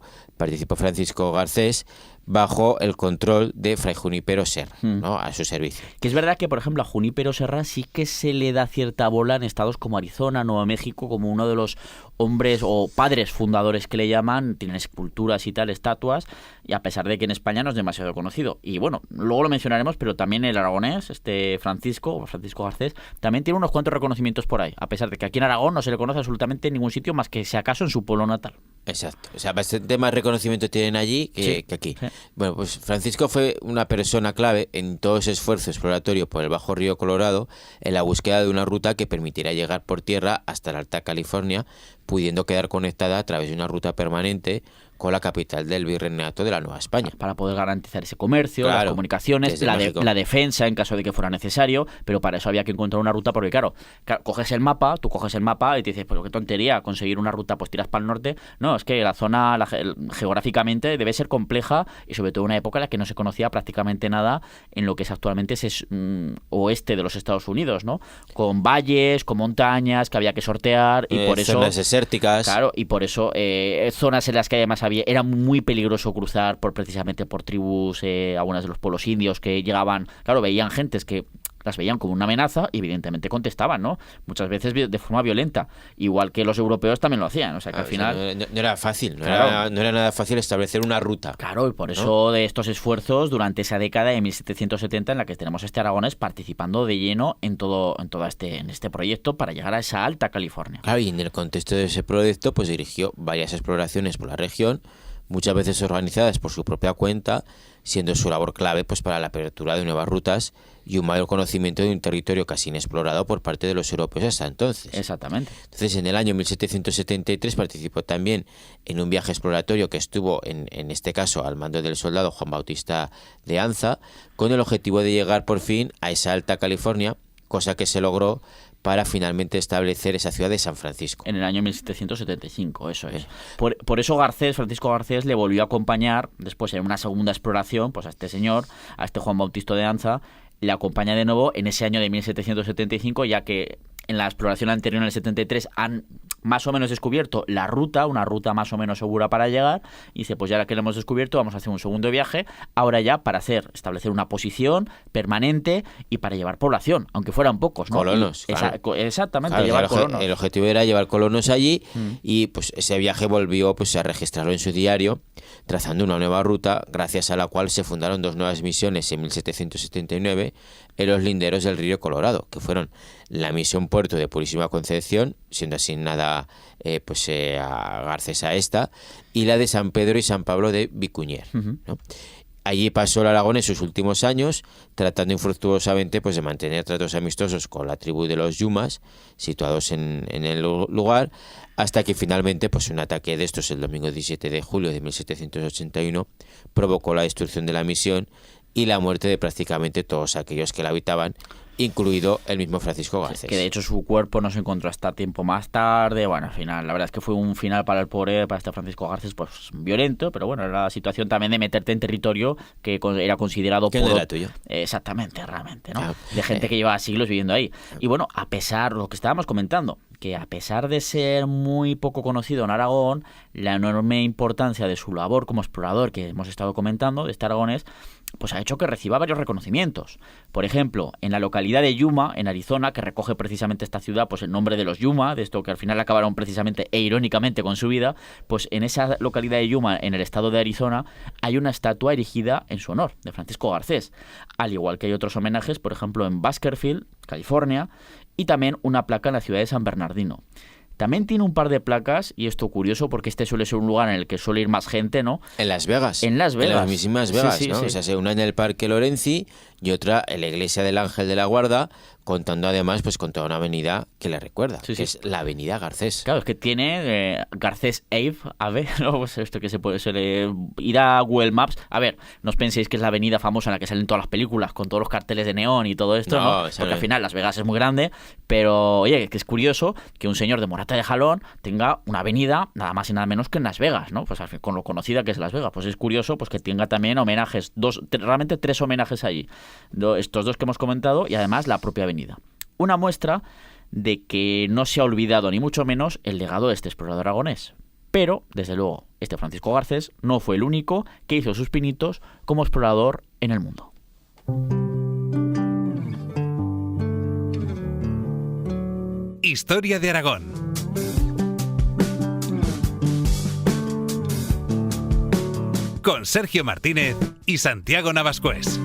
[SPEAKER 3] Francisco Garcés bajo el control de Fray Junípero Serra, ¿no? A su servicio.
[SPEAKER 2] Que es verdad que, por ejemplo, a Junípero Serra sí que se le da cierta bola en estados como Arizona, Nuevo México, como uno de los hombres o padres fundadores que le llaman, tienen esculturas y tal, estatuas, y a pesar de que en España no es demasiado conocido. Y bueno, luego lo mencionaremos, pero también el aragonés, Francisco Garcés, también tiene unos cuantos reconocimientos por ahí, a pesar de que aquí en Aragón no se le conoce absolutamente en ningún sitio más que si acaso en su pueblo natal.
[SPEAKER 3] Exacto, o sea, bastante más reconocimiento tienen allí que aquí. Sí. Bueno, pues Francisco fue una persona clave en todo ese esfuerzo exploratorio por el bajo río Colorado en la búsqueda de una ruta que permitiera llegar por tierra hasta la Alta California, pudiendo quedar conectada a través de una ruta permanente con la capital del virreinato de la Nueva España.
[SPEAKER 2] Para poder garantizar ese comercio, claro, las comunicaciones, la defensa en caso de que fuera necesario, pero para eso había que encontrar una ruta, porque claro, coges el mapa y te dices, pero qué tontería, conseguir una ruta, pues tiras para el norte. No, es que la zona geográficamente debe ser compleja y sobre todo en una época en la que no se conocía prácticamente nada en lo que es actualmente ese oeste de los Estados Unidos, ¿no? Con valles, con montañas que había que sortear y por eso...
[SPEAKER 3] zonas desérticas.
[SPEAKER 2] Claro, y por eso zonas en las que además era muy peligroso cruzar precisamente por tribus, algunas de los pueblos indios que llegaban, claro, veían gentes que las veían como una amenaza y evidentemente contestaban, ¿no? Muchas veces de forma violenta, igual que los europeos también lo hacían, o sea que al final...
[SPEAKER 3] No era fácil,
[SPEAKER 2] Claro.
[SPEAKER 3] no era nada fácil establecer una ruta.
[SPEAKER 2] Claro, y por eso de estos esfuerzos durante esa década de 1770 en la que tenemos este aragonés participando de lleno en este proyecto para llegar a esa Alta California.
[SPEAKER 3] Claro, y en el contexto de ese proyecto pues dirigió varias exploraciones por la región, muchas veces organizadas por su propia cuenta, siendo su labor clave pues para la apertura de nuevas rutas y un mayor conocimiento de un territorio casi inexplorado por parte de los europeos hasta entonces.
[SPEAKER 2] Exactamente.
[SPEAKER 3] Entonces, en el año 1773 participó también en un viaje exploratorio que estuvo, en este caso, al mando del soldado Juan Bautista de Anza, con el objetivo de llegar por fin a esa Alta California, cosa que se logró para finalmente establecer esa ciudad de San Francisco.
[SPEAKER 2] En el año 1775, eso es. Por eso Francisco Garcés, le volvió a acompañar después en una segunda exploración, pues a este señor, a este Juan Bautista de Anza, le acompaña de nuevo en ese año de 1775, ya que en la exploración anterior, en el 73, han más o menos descubierto una ruta más o menos segura para llegar, y dice, pues ya que lo hemos descubierto, vamos a hacer un segundo viaje, ahora ya para establecer una posición permanente y para llevar población, aunque fueran pocos, ¿no?
[SPEAKER 3] Colonos.
[SPEAKER 2] Exactamente,
[SPEAKER 3] Claro,
[SPEAKER 2] llevar colonos.
[SPEAKER 3] el objetivo era llevar colonos allí y pues ese viaje volvió pues a registrarlo en su diario, trazando una nueva ruta, gracias a la cual se fundaron dos nuevas misiones en 1779 en los linderos del río Colorado, que fueron la misión Puerto de Purísima Concepción, siendo asignada a Garcés a esta, y la de San Pedro y San Pablo de Vicuñer, ¿no? Allí pasó el Aragón en sus últimos años, tratando infructuosamente pues de mantener tratos amistosos con la tribu de los Yumas, situados en el lugar, hasta que finalmente pues un ataque de estos el domingo 17 de julio de 1781 provocó la destrucción de la misión y la muerte de prácticamente todos aquellos que la habitaban, incluido el mismo Francisco Garcés.
[SPEAKER 2] Que de hecho su cuerpo no se encontró hasta tiempo más tarde. Bueno, al final, la verdad es que fue un final para el pobre, para este Francisco Garcés, pues violento, pero bueno, era la situación también de meterte en territorio que era considerado
[SPEAKER 3] que no era tuyo.
[SPEAKER 2] Exactamente, realmente, ¿no?
[SPEAKER 3] Claro.
[SPEAKER 2] De gente que llevaba siglos viviendo ahí. Y bueno, a pesar, lo que estábamos comentando, que a pesar de ser muy poco conocido en Aragón, la enorme importancia de su labor como explorador que hemos estado comentando, de este aragonés, pues ha hecho que reciba varios reconocimientos. Por ejemplo, en la localidad de Yuma, en Arizona, que recoge precisamente esta ciudad, pues el nombre de los Yuma, de esto que al final acabaron precisamente e irónicamente con su vida, pues en esa localidad de Yuma, en el estado de Arizona, hay una estatua erigida en su honor, de Francisco Garcés. Al igual que hay otros homenajes, por ejemplo, en Bakersfield, California, y también una placa en la ciudad de San Bernardino. También tiene un par de placas, y esto curioso porque este suele ser un lugar en el que suele ir más gente, ¿no?
[SPEAKER 3] En Las Vegas.
[SPEAKER 2] En Las Vegas.
[SPEAKER 3] En las mismísimas Vegas,
[SPEAKER 2] Sí,
[SPEAKER 3] ¿no?
[SPEAKER 2] sí.
[SPEAKER 3] O sea, una en el Parque Lorenzi y otra en la iglesia del Ángel de la Guarda, contando además pues con toda una avenida que le recuerda,
[SPEAKER 2] Sí,
[SPEAKER 3] que
[SPEAKER 2] sí.
[SPEAKER 3] es la avenida Garcés.
[SPEAKER 2] Claro, es que tiene Garcés Ave, ¿no? Pues esto que suele ir a Google Maps. A ver, no os penséis que es la avenida famosa en la que salen todas las películas, con todos los carteles de neón y todo esto, ¿no?
[SPEAKER 3] No,
[SPEAKER 2] Porque al final Las Vegas es muy grande, pero oye, que es curioso que un señor de Morata de Jalón tenga una avenida nada más y nada menos que en Las Vegas, ¿no? Pues al fin, con lo conocida que es Las Vegas, pues es curioso pues que tenga también homenajes, realmente tres homenajes allí. Estos dos que hemos comentado y además la propia avenida. Una muestra de que no se ha olvidado ni mucho menos el legado de este explorador aragonés. Pero, desde luego, este Francisco Garcés no fue el único que hizo sus pinitos como explorador en el mundo.
[SPEAKER 1] Historia de Aragón. Con Sergio Martínez y Santiago Navascués.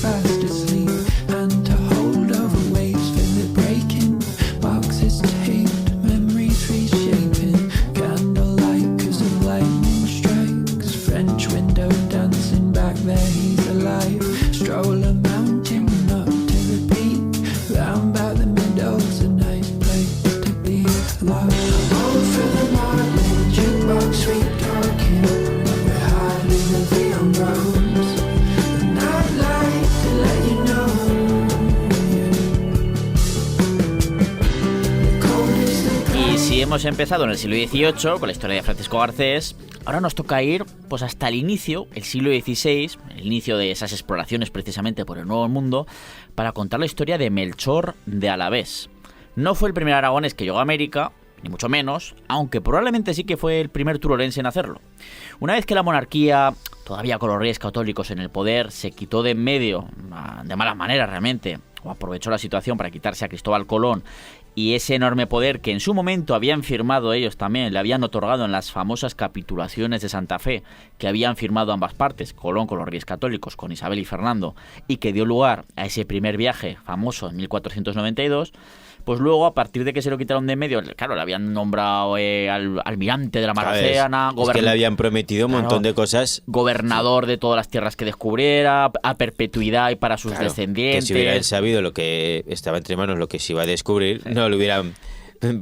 [SPEAKER 4] Fast asleep, and to hold over waves, feel it breaking, marks his
[SPEAKER 2] hemos empezado en el siglo XVIII con la historia de Francisco Garcés. Ahora nos toca ir pues hasta el inicio, el siglo XVI, el inicio de esas exploraciones precisamente por el Nuevo Mundo, para contar la historia de Melchor de Alavés. No fue el primer aragonés que llegó a América, ni mucho menos, aunque probablemente sí que fue el primer turolense en hacerlo. Una vez que la monarquía, todavía con los reyes católicos en el poder, se quitó de en medio, de malas maneras realmente, o aprovechó la situación para quitarse a Cristóbal Colón y ese enorme poder que en su momento habían firmado ellos también, le habían otorgado en las famosas capitulaciones de Santa Fe que habían firmado ambas partes, Colón con los reyes católicos, con Isabel y Fernando, y que dio lugar a ese primer viaje famoso en 1492, pues luego, a partir de que se lo quitaron de en medio, claro, le habían nombrado almirante de la Mar Océana,
[SPEAKER 3] es que le habían prometido un montón de cosas.
[SPEAKER 2] Gobernador de todas las tierras que descubriera, a perpetuidad y para sus descendientes.
[SPEAKER 3] Que si hubieran sabido lo que estaba entre manos, lo que se iba a descubrir, no lo hubieran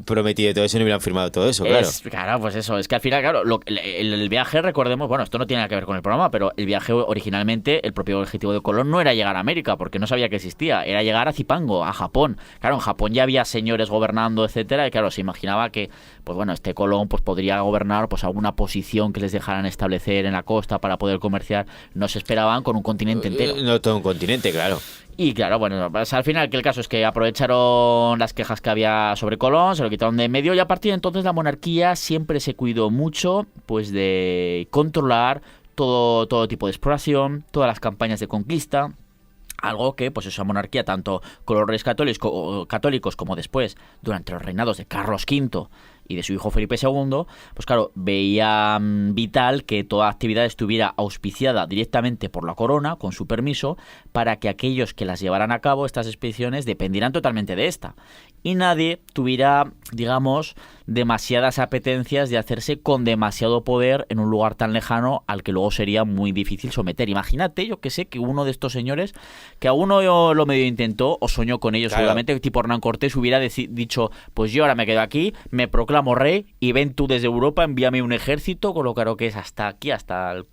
[SPEAKER 3] prometido todo eso, no hubieran firmado todo eso, claro.
[SPEAKER 2] Claro, pues eso, es que al final, claro, el viaje, recordemos, bueno, esto no tiene nada que ver con el programa, pero el viaje originalmente, el propio objetivo de Colón no era llegar a América, porque no sabía que existía, era llegar a Zipango, a Japón. Claro, en Japón ya había señores gobernando, etcétera, y claro, se imaginaba que, pues bueno, este Colón pues podría gobernar pues alguna posición que les dejaran establecer en la costa para poder comerciar. No se esperaban con un continente entero.
[SPEAKER 3] No todo un continente, claro.
[SPEAKER 2] Y claro, bueno, pues al final que el caso es que aprovecharon las quejas que había sobre Colón, se lo quitaron de en medio y a partir de entonces la monarquía siempre se cuidó mucho pues de controlar todo tipo de exploración, todas las campañas de conquista. Algo que, pues esa monarquía, tanto con los reyes católicos como después, durante los reinados de Carlos V y de su hijo Felipe II, pues claro, veía vital que toda actividad estuviera auspiciada directamente por la corona, con su permiso, para que aquellos que las llevaran a cabo, estas expediciones, dependieran totalmente de esta. Y nadie tuviera, digamos, demasiadas apetencias de hacerse con demasiado poder en un lugar tan lejano al que luego sería muy difícil someter. Imagínate, yo que sé, que uno de estos señores, que a uno lo medio intentó o soñó con ellos, claro, seguramente, tipo Hernán Cortés hubiera dicho, pues yo ahora me quedo aquí, me proclamo rey y ven tú desde Europa, envíame un ejército, con lo claro que es hasta aquí, hasta el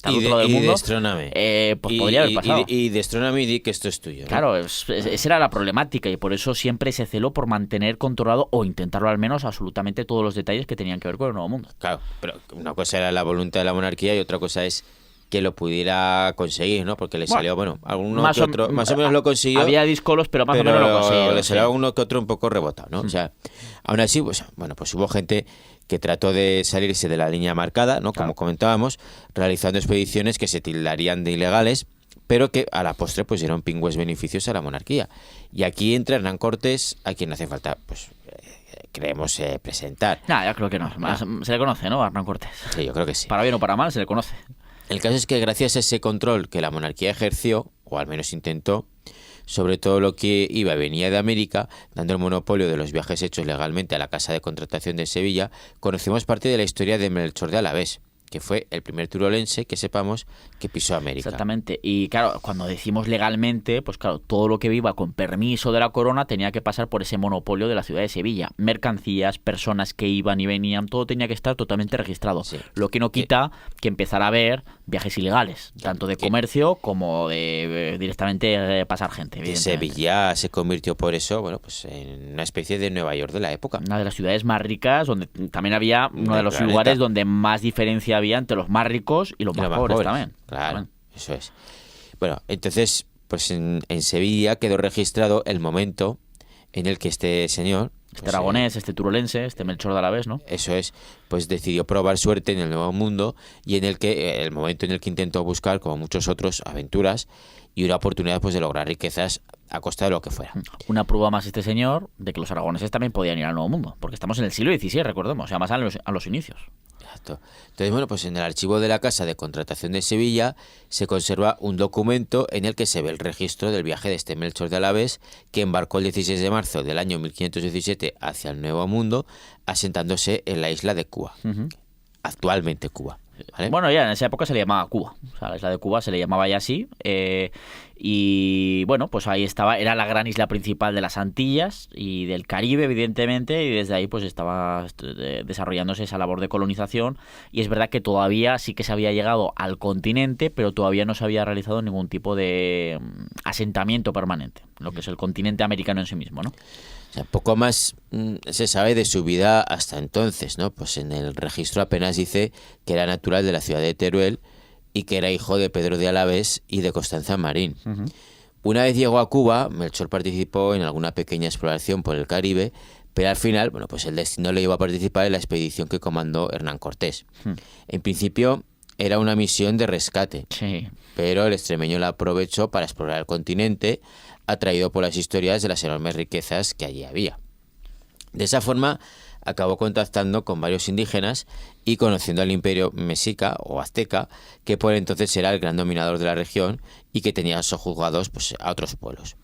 [SPEAKER 2] otro lado del mundo.
[SPEAKER 3] Y destróname.
[SPEAKER 2] Pues podría haber pasado.
[SPEAKER 3] Y destróname y di que esto es tuyo, ¿no?
[SPEAKER 2] Claro, esa era la problemática y por eso siempre se celó por mantener controlado o intentarlo al menos absolutamente todos los detalles que tenían que ver con el Nuevo Mundo.
[SPEAKER 3] Claro, pero una cosa era la voluntad de la monarquía y otra cosa es que lo pudiera conseguir, ¿no? Porque le salió, bueno, alguno que otro, más o menos lo consiguió.
[SPEAKER 2] Había discolos, pero más o menos lo consiguió.
[SPEAKER 3] Le salió uno que otro un poco rebotado, ¿no? O sea, aún así, pues, bueno, pues hubo gente que trató de salirse de la línea marcada, ¿no? Como comentábamos, realizando expediciones que se tildarían de ilegales, pero que a la postre pues dieron pingües beneficios a la monarquía. Y aquí entra Hernán Cortés, a quien hace falta, pues, queremos presentar.
[SPEAKER 2] Ya creo que no. Se le conoce, ¿no? A Hernán Cortés.
[SPEAKER 3] Sí, yo creo que sí.
[SPEAKER 2] Para bien o para mal se le conoce.
[SPEAKER 3] El caso es que gracias a ese control que la monarquía ejerció, o al menos intentó, sobre todo lo que iba y venía de América, dando el monopolio de los viajes hechos legalmente a la Casa de Contratación de Sevilla, conocemos parte de la historia de Melchor de Alavés, que fue el primer turolense que sepamos que pisó América.
[SPEAKER 2] Exactamente. Y claro, cuando decimos legalmente, pues claro, todo lo que viva con permiso de la corona tenía que pasar por ese monopolio de la ciudad de Sevilla. Mercancías, personas que iban y venían, todo tenía que estar totalmente registrado. Sí. Lo que no quita que empezara a haber viajes ilegales, tanto de comercio como de directamente pasar gente.
[SPEAKER 3] Sevilla se convirtió por eso, bueno, pues en una especie de Nueva York de la época.
[SPEAKER 2] Una de las ciudades más ricas, donde también había uno de los lugares donde más diferencia había entre los más ricos y los más pobres también.
[SPEAKER 3] Claro, eso es. Bueno, entonces, pues en Sevilla quedó registrado el momento en el que este señor,
[SPEAKER 2] este aragonés, este turolense, este Melchor de Alavés, ¿no?
[SPEAKER 3] Eso es, pues decidió probar suerte en el Nuevo Mundo y en el que el momento en el que intentó buscar, como muchos otros, aventuras y una oportunidad pues de lograr riquezas a costa de lo que fuera.
[SPEAKER 2] Una prueba más este señor de que los aragoneses también podían ir al Nuevo Mundo, porque estamos en el siglo XVI, recordemos, o sea, más a los inicios.
[SPEAKER 3] Exacto. Entonces, bueno, pues en el archivo de la Casa de Contratación de Sevilla se conserva un documento en el que se ve el registro del viaje de este Melchor de Alavés, que embarcó el 16 de marzo del año 1517 hacia el Nuevo Mundo, asentándose en la isla de Cuba, actualmente Cuba. ¿Vale?
[SPEAKER 2] Bueno, ya en esa época se le llamaba Cuba, o sea, la isla de Cuba se le llamaba ya así, Y bueno, pues ahí estaba, era la gran isla principal de las Antillas y del Caribe, evidentemente, y desde ahí pues estaba desarrollándose esa labor de colonización. Y es verdad que todavía sí que se había llegado al continente, pero todavía no se había realizado ningún tipo de asentamiento permanente, lo que es el continente americano en sí mismo, ¿no?
[SPEAKER 3] O sea, poco más se sabe de su vida hasta entonces, ¿no? Pues en el registro apenas dice que era natural de la ciudad de Teruel y que era hijo de Pedro de Alavés y de Constanza Marín.
[SPEAKER 2] Uh-huh.
[SPEAKER 3] Una vez llegó a Cuba, Melchor participó en alguna pequeña exploración por el Caribe, pero al final, bueno, pues el destino le llevó a participar en la expedición que comandó Hernán Cortés.
[SPEAKER 2] Uh-huh.
[SPEAKER 3] En principio era una misión de rescate,
[SPEAKER 2] Sí.
[SPEAKER 3] pero el extremeño la aprovechó para explorar el continente, atraído por las historias de las enormes riquezas que allí había. De esa forma, acabó contactando con varios indígenas y conociendo al imperio mexica o azteca, que por entonces era el gran dominador de la región y que tenía sojuzgados pues, a otros pueblos.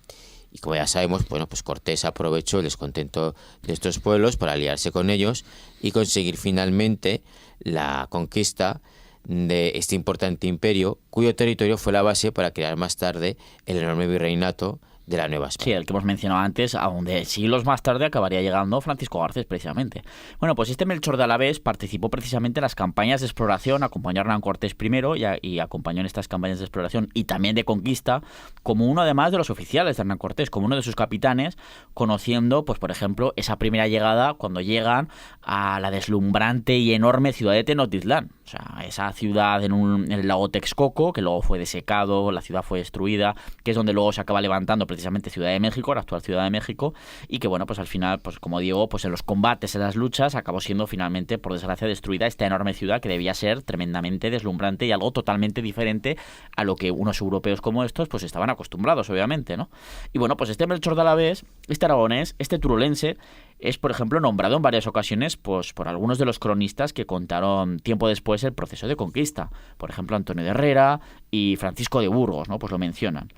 [SPEAKER 3] Y como ya sabemos, bueno, pues Cortés aprovechó el descontento de estos pueblos para aliarse con ellos y conseguir finalmente la conquista de este importante imperio, cuyo territorio fue la base para crear más tarde el enorme virreinato de la Nueva España.
[SPEAKER 2] Sí, el que hemos mencionado antes, a donde siglos más tarde acabaría llegando Francisco Garcés, precisamente. Bueno, pues este Melchor de Alavés participó precisamente en las campañas de exploración, acompañó a Hernán Cortés primero y acompañó en estas campañas de exploración y también de conquista, como uno además de los oficiales de Hernán Cortés, como uno de sus capitanes, conociendo, pues por ejemplo, esa primera llegada cuando llegan a la deslumbrante y enorme ciudad de Tenochtitlán. O sea, esa ciudad en el lago Texcoco, que luego fue desecado, la ciudad fue destruida, que es donde luego se acaba levantando precisamente Ciudad de México, la actual Ciudad de México, y que bueno, pues al final, pues como digo, pues en los combates, en las luchas, acabó siendo finalmente, por desgracia, destruida esta enorme ciudad que debía ser tremendamente deslumbrante y algo totalmente diferente a lo que unos europeos como estos pues estaban acostumbrados, obviamente, ¿no? Y bueno, pues este Melchor de Alavés, este aragonés, este turolense, es, por ejemplo, nombrado en varias ocasiones pues, por algunos de los cronistas que contaron tiempo después el proceso de conquista. Por ejemplo, Antonio de Herrera y Francisco de Burgos, ¿no? Pues lo mencionan.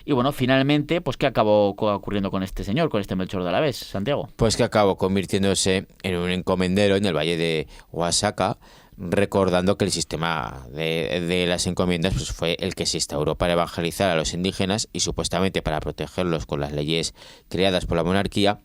[SPEAKER 2] Y bueno, finalmente, pues ¿qué acabó ocurriendo con este señor, con este Melchor de Alavés, Santiago?
[SPEAKER 3] Pues que acabó convirtiéndose en un encomendero en el valle de Oaxaca, recordando que el sistema de las encomiendas pues fue el que se instauró para evangelizar a los indígenas y supuestamente para protegerlos con las leyes creadas por la monarquía,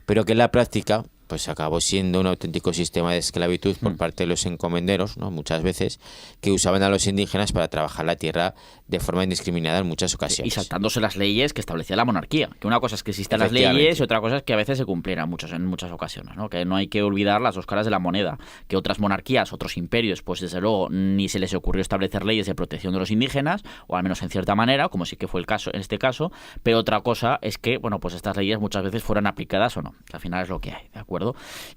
[SPEAKER 3] pero que en la práctica pues acabó siendo un auténtico sistema de esclavitud por parte de los encomenderos, ¿no? Muchas veces, que usaban a los indígenas para trabajar la tierra de forma indiscriminada en muchas ocasiones.
[SPEAKER 2] Y saltándose las leyes que establecía la monarquía. Que una cosa es que existan las leyes y otra cosa es que a veces se cumplieran en muchas ocasiones, ¿no? Que no hay que olvidar las dos caras de la moneda. Que otras monarquías, otros imperios, pues desde luego ni se les ocurrió establecer leyes de protección de los indígenas, o al menos en cierta manera, como sí que fue el caso en este caso, pero otra cosa es que, bueno, pues estas leyes muchas veces fueran aplicadas o no. Que al final es lo que hay, ¿de acuerdo?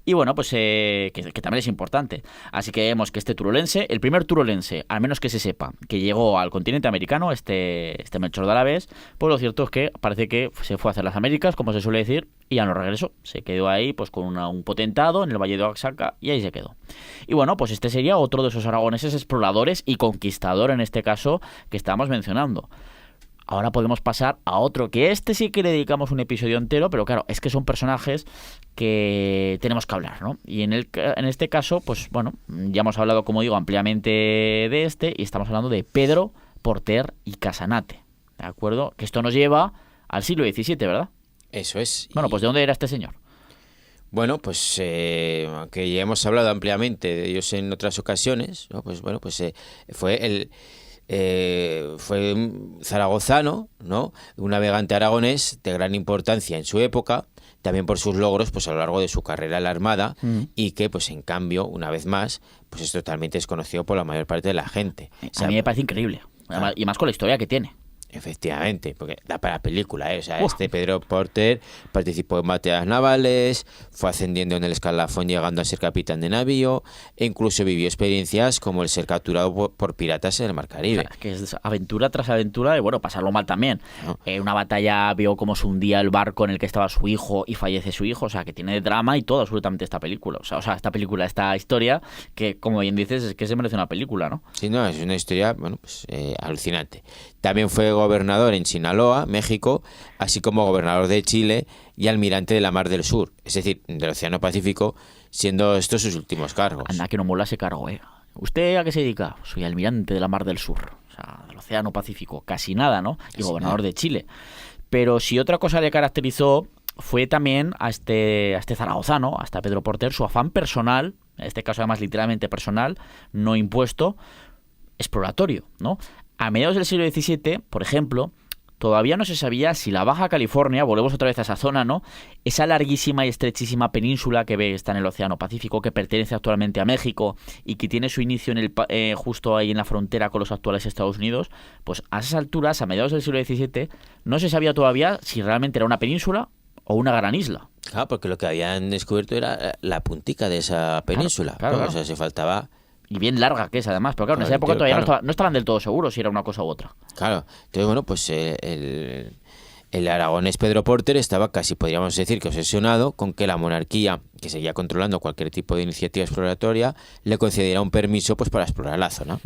[SPEAKER 2] Y bueno, pues que también es importante. Así que vemos que este turolense, el primer turolense, al menos que se sepa, que llegó al continente americano, este Melchor de Alavés, pues lo cierto es que parece que se fue a hacer las Américas, como se suele decir, y ya no regresó. Se quedó ahí pues con un potentado en el Valle de Oaxaca y ahí se quedó. Y bueno, pues este sería otro de esos aragoneses exploradores y conquistador, en este caso, que estábamos mencionando. Ahora podemos pasar a otro, que este sí que le dedicamos un episodio entero, pero claro, es que son personajes que tenemos que hablar, ¿no? Y en este caso, pues bueno, ya hemos hablado, como digo, ampliamente de este, y estamos hablando de Pedro Porter y Casanate, ¿de acuerdo? Que esto nos lleva al siglo XVII, ¿verdad?
[SPEAKER 3] Eso es.
[SPEAKER 2] Bueno, pues ¿de dónde era este señor?
[SPEAKER 3] Bueno, pues aunque ya hemos hablado ampliamente de ellos en otras ocasiones, ¿no? Pues bueno, pues fue un zaragozano, ¿no? Un navegante aragonés de gran importancia en su época, también por sus logros pues a lo largo de su carrera en la Armada, y que pues en cambio, una vez más, pues es totalmente desconocido por la mayor parte de la gente.
[SPEAKER 2] A mí me parece increíble, y más con la historia que tiene.
[SPEAKER 3] Efectivamente, porque da para película, ¿eh? O sea, este Pedro Porter participó en batallas navales, fue ascendiendo en el escalafón llegando a ser capitán de navío, e incluso vivió experiencias como el ser capturado por piratas en el Mar Caribe.
[SPEAKER 2] Claro, que es aventura tras aventura y bueno, pasarlo mal también. ¿No? Una batalla vio cómo se hundía el barco en el que estaba su hijo y fallece su hijo, o sea, que tiene drama y todo absolutamente esta película. O sea, esta historia que, como bien dices, es que se merece una película, ¿no?
[SPEAKER 3] Sí, no, es una historia, bueno, pues alucinante. También fue gobernador en Sinaloa, México, así como gobernador de Chile y almirante de la Mar del Sur, es decir, del Océano Pacífico, siendo estos sus últimos cargos.
[SPEAKER 2] Anda, que no mola ese cargo, ¿Usted a qué se dedica? Soy almirante de la Mar del Sur, o sea, del Océano Pacífico. Casi nada, ¿no? Y gobernador de Chile. Pero si otra cosa le caracterizó fue también a este zaragozano, hasta Pedro Porter, su afán personal, en este caso además literalmente personal, no impuesto, exploratorio, ¿no? A mediados del siglo XVII, por ejemplo, todavía no se sabía si la Baja California, volvemos otra vez a esa zona, ¿no? Esa larguísima y estrechísima península que está en el Océano Pacífico, que pertenece actualmente a México y que tiene su inicio justo ahí en la frontera con los actuales Estados Unidos, pues a esas alturas, a mediados del siglo XVII, no se sabía todavía si realmente era una península o una gran isla.
[SPEAKER 3] Claro, porque lo que habían descubierto era la puntica de esa península.
[SPEAKER 2] Claro.
[SPEAKER 3] O sea, se faltaba...
[SPEAKER 2] Y bien larga que es, además. Pero claro, en esa época todavía no estaban del todo seguros si era una cosa u otra.
[SPEAKER 3] Claro. Entonces, bueno, pues el aragonés Pedro Porter estaba casi, podríamos decir, que obsesionado con que la monarquía, que seguía controlando cualquier tipo de iniciativa exploratoria, le concediera un permiso pues para explorar la zona.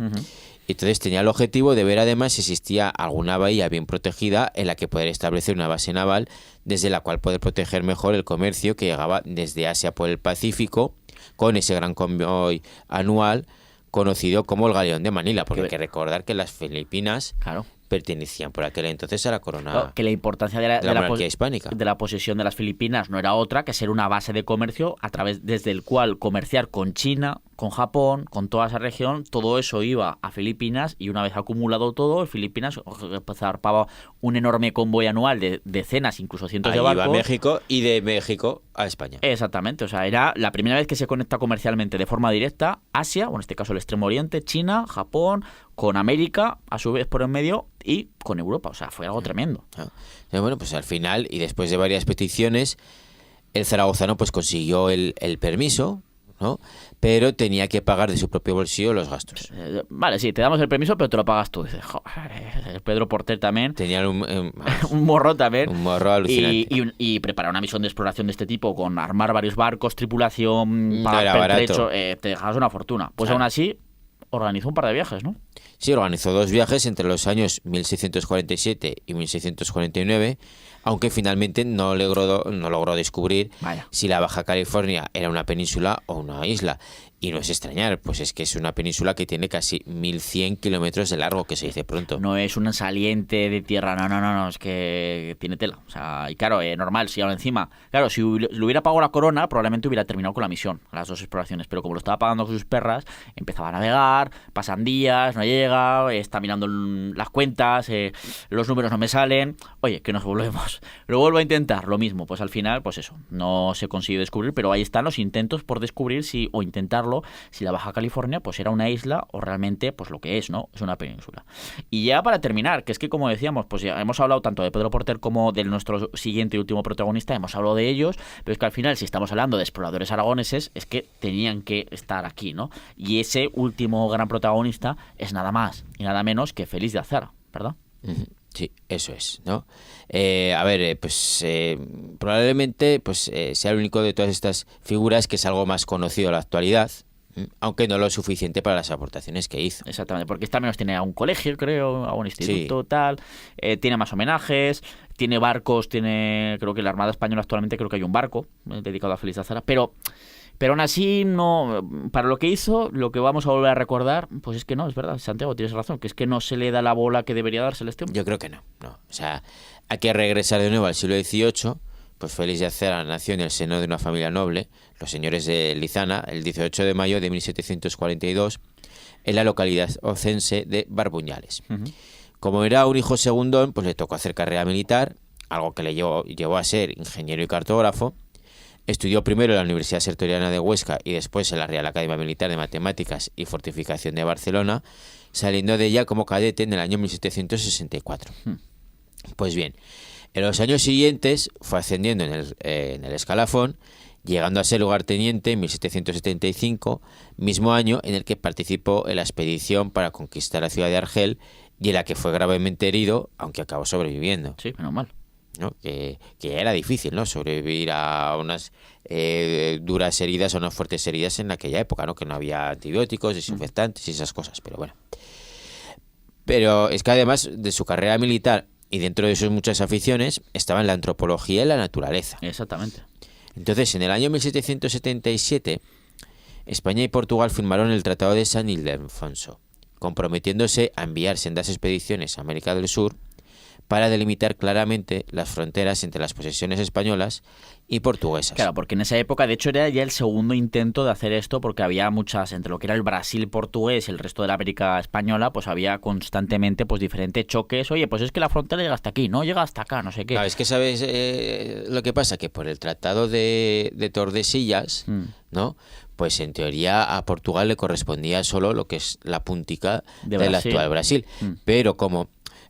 [SPEAKER 3] Y entonces tenía el objetivo de ver además si existía alguna bahía bien protegida en la que poder establecer una base naval desde la cual poder proteger mejor el comercio que llegaba desde Asia por el Pacífico con ese gran convoy anual conocido como el Galeón de Manila, porque hay que recordar que las Filipinas pertenecían por aquel entonces a la corona,
[SPEAKER 2] que la importancia de la
[SPEAKER 3] monarquía hispánica,
[SPEAKER 2] de la posesión de las Filipinas no era otra que ser una base de comercio desde el cual comerciar con China, con Japón, con toda esa región. Todo eso iba a Filipinas y una vez acumulado todo, Filipinas zarpaba un enorme convoy anual de decenas, incluso cientos de barcos.
[SPEAKER 3] Iba a México y de México a España.
[SPEAKER 2] Exactamente, o sea, era la primera vez que se conecta comercialmente de forma directa Asia, o en este caso el Extremo Oriente, China, Japón, con América, a su vez por en medio, y con Europa. O sea, fue algo tremendo.
[SPEAKER 3] Bueno, pues al final, y después de varias peticiones, el zaragozano pues consiguió el permiso, ¿no? Pero tenía que pagar de su propio bolsillo los gastos.
[SPEAKER 2] Vale, sí, te damos el permiso, pero te lo pagas tú. Dices, joder, Pedro Porter también.
[SPEAKER 3] Tenía
[SPEAKER 2] un morro también.
[SPEAKER 3] Un morro alucinante.
[SPEAKER 2] Y preparar una misión de exploración de este tipo con armar varios barcos, tripulación,
[SPEAKER 3] no era barato.
[SPEAKER 2] Te dejabas una fortuna. Pues aún así, organizó un par de viajes, ¿no?
[SPEAKER 3] Sí, organizó 2 viajes entre los años 1647 y 1649, aunque finalmente no logró descubrir si la Baja California era una península o una isla. Y no es extrañar, pues es que es una península que tiene casi 1.100 kilómetros de largo, que se dice pronto.
[SPEAKER 2] No es un saliente de tierra, no, es que tiene tela. O sea, y claro, normal, si ahora encima... Claro, si le hubiera pagado la corona, probablemente hubiera terminado con la misión, las 2 exploraciones. Pero como lo estaba pagando con sus perras, empezaba a navegar, pasan días, no llega, está mirando las cuentas, los números no me salen. Oye, que nos volvemos. Lo vuelvo a intentar, lo mismo. Pues al final, pues eso, no se consiguió descubrir, pero ahí están los intentos por descubrir o intentarlo, si la Baja California pues era una isla o realmente pues lo que es, ¿no? Es una península. Y ya para terminar, que es que como decíamos, pues ya hemos hablado tanto de Pedro Porter como de nuestro siguiente y último protagonista, hemos hablado de ellos, pero es que al final si estamos hablando de exploradores aragoneses es que tenían que estar aquí, ¿no? Y ese último gran protagonista es nada más y nada menos que Félix de Azara, ¿verdad?
[SPEAKER 3] Sí, eso es, ¿no? Probablemente sea el único de todas estas figuras que es algo más conocido en la actualidad, aunque no lo suficiente para las aportaciones que hizo.
[SPEAKER 2] Exactamente, porque esta menos tiene a un colegio, creo, a un instituto, tal, tiene más homenajes, tiene barcos, creo que la Armada Española actualmente creo que hay un barco dedicado a Félix de Azara, pero aún así, no, para lo que hizo, lo que vamos a volver a recordar, pues es que no, es verdad, Santiago, tienes razón, que es que no se le da la bola que debería dársele este hombre.
[SPEAKER 3] Yo creo que no. O sea, hay que regresar de nuevo al siglo XVIII. Pues Félix de Azara nació en el seno de una familia noble, los señores de Lizana, el 18 de mayo de 1742, en la localidad ocense de Barbuñales. Como era un hijo segundón, pues le tocó hacer carrera militar, algo que le llevó a ser ingeniero y cartógrafo. Estudió primero en la Universidad Sertoriana de Huesca y después en la Real Academia Militar de Matemáticas y Fortificación de Barcelona, saliendo de ella como cadete en el año 1764. Pues bien, en los años siguientes fue ascendiendo en el escalafón, llegando a ser lugarteniente en 1775, mismo año en el que participó en la expedición para conquistar la ciudad de Argel y en la que fue gravemente herido, aunque acabó sobreviviendo.
[SPEAKER 2] Sí, menos mal.
[SPEAKER 3] ¿No? Que era difícil, ¿no? Sobrevivir a unas duras heridas o unas fuertes heridas en aquella época, ¿no? Que no había antibióticos, desinfectantes y esas cosas, pero bueno. Pero es que además de su carrera militar y dentro de sus muchas aficiones estaba en la antropología y la naturaleza.
[SPEAKER 2] Exactamente.
[SPEAKER 3] Entonces, en el año 1777 España y Portugal firmaron el Tratado de San Ildefonso, comprometiéndose a enviar sendas expediciones a América del Sur para delimitar claramente las fronteras entre las posesiones españolas y portuguesas.
[SPEAKER 2] Claro, porque en esa época, de hecho, era ya el segundo intento de hacer esto, porque había muchas, entre lo que era el Brasil portugués y el resto de la América española, pues había constantemente pues diferentes choques. Oye, pues es que la frontera llega hasta aquí, no llega hasta acá, no sé qué.
[SPEAKER 3] Claro, es que sabes lo que pasa, que por el Tratado de Tordesillas, ¿no? Pues en teoría a Portugal le correspondía solo lo que es la puntica del actual Brasil. Pero como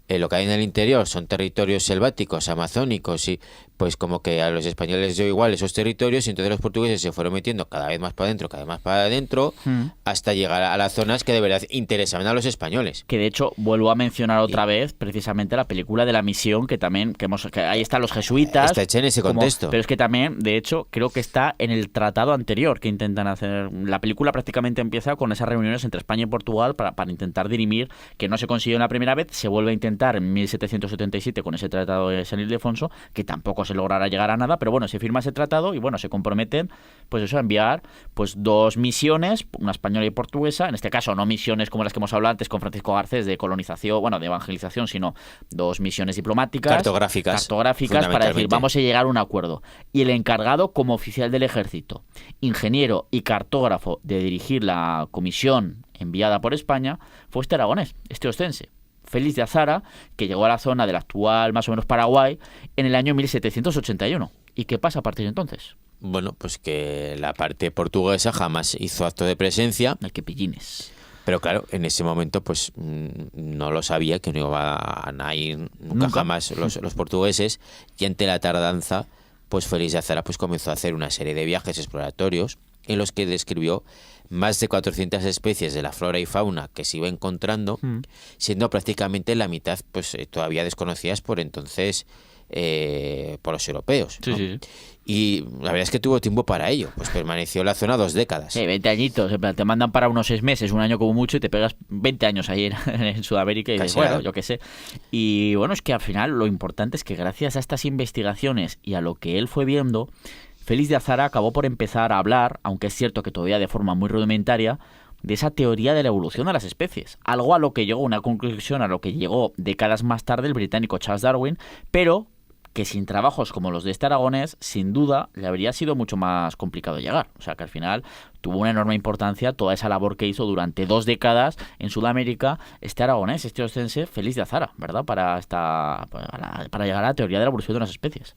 [SPEAKER 3] lo que hay en el interior son territorios selváticos, amazónicos, y pues como que a los españoles les dio igual esos territorios, y entonces los portugueses se fueron metiendo cada vez más para adentro, hasta llegar a las zonas que de verdad interesaban a los españoles.
[SPEAKER 2] Que de hecho, vuelvo a mencionar otra vez precisamente la película de La Misión, que también, que ahí están los jesuitas.
[SPEAKER 3] Está hecha en ese contexto.
[SPEAKER 2] Pero es que también, de hecho, creo que está en el tratado anterior que intentan hacer. La película prácticamente empieza con esas reuniones entre España y Portugal para intentar dirimir, que no se consiguió en la primera vez, se vuelve a intentar en 1777 con ese tratado de San Ildefonso, que tampoco se logrará llegar a nada, pero bueno, se firma ese tratado y bueno, se comprometen pues eso, a enviar pues 2 misiones, una española y portuguesa, en este caso no misiones como las que hemos hablado antes con Francisco Garcés de colonización, bueno, de evangelización, sino 2 misiones diplomáticas, cartográficas para decir, vamos a llegar a un acuerdo. Y el encargado como oficial del ejército, ingeniero y cartógrafo de dirigir la comisión enviada por España fue este aragonés, este ostense, Félix de Azara, que llegó a la zona del actual, más o menos, Paraguay en el año 1781. ¿Y qué pasa a partir de entonces?
[SPEAKER 3] Bueno, pues que la parte portuguesa jamás hizo acto de presencia.
[SPEAKER 2] Ay, qué pillines.
[SPEAKER 3] Pero claro, en ese momento pues no lo sabía, que no iban a ir nunca jamás los portugueses, y ante la tardanza, pues Félix de Azara pues comenzó a hacer una serie de viajes exploratorios en los que describió más de 400 especies de la flora y fauna que se iba encontrando, siendo prácticamente la mitad pues todavía desconocidas por entonces por los europeos, ¿no? Sí. Y la verdad es que tuvo tiempo para ello, pues permaneció en la zona 2 décadas.
[SPEAKER 2] 20 añitos, te mandan para unos 6 meses, un año como mucho, y te pegas 20 años ahí en Sudamérica y dices, bueno, yo qué sé. Y bueno, es que al final lo importante es que gracias a estas investigaciones y a lo que él fue viendo, Félix de Azara acabó por empezar a hablar, aunque es cierto que todavía de forma muy rudimentaria, de esa teoría de la evolución de las especies. Algo a lo que llegó, una conclusión a lo que llegó décadas más tarde el británico Charles Darwin, pero que sin trabajos como los de este aragonés, sin duda, le habría sido mucho más complicado llegar. O sea, que al final tuvo una enorme importancia toda esa labor que hizo durante 2 décadas en Sudamérica este aragonés, este ostense, Félix de Azara, ¿verdad? Para llegar a la teoría de la evolución de las especies.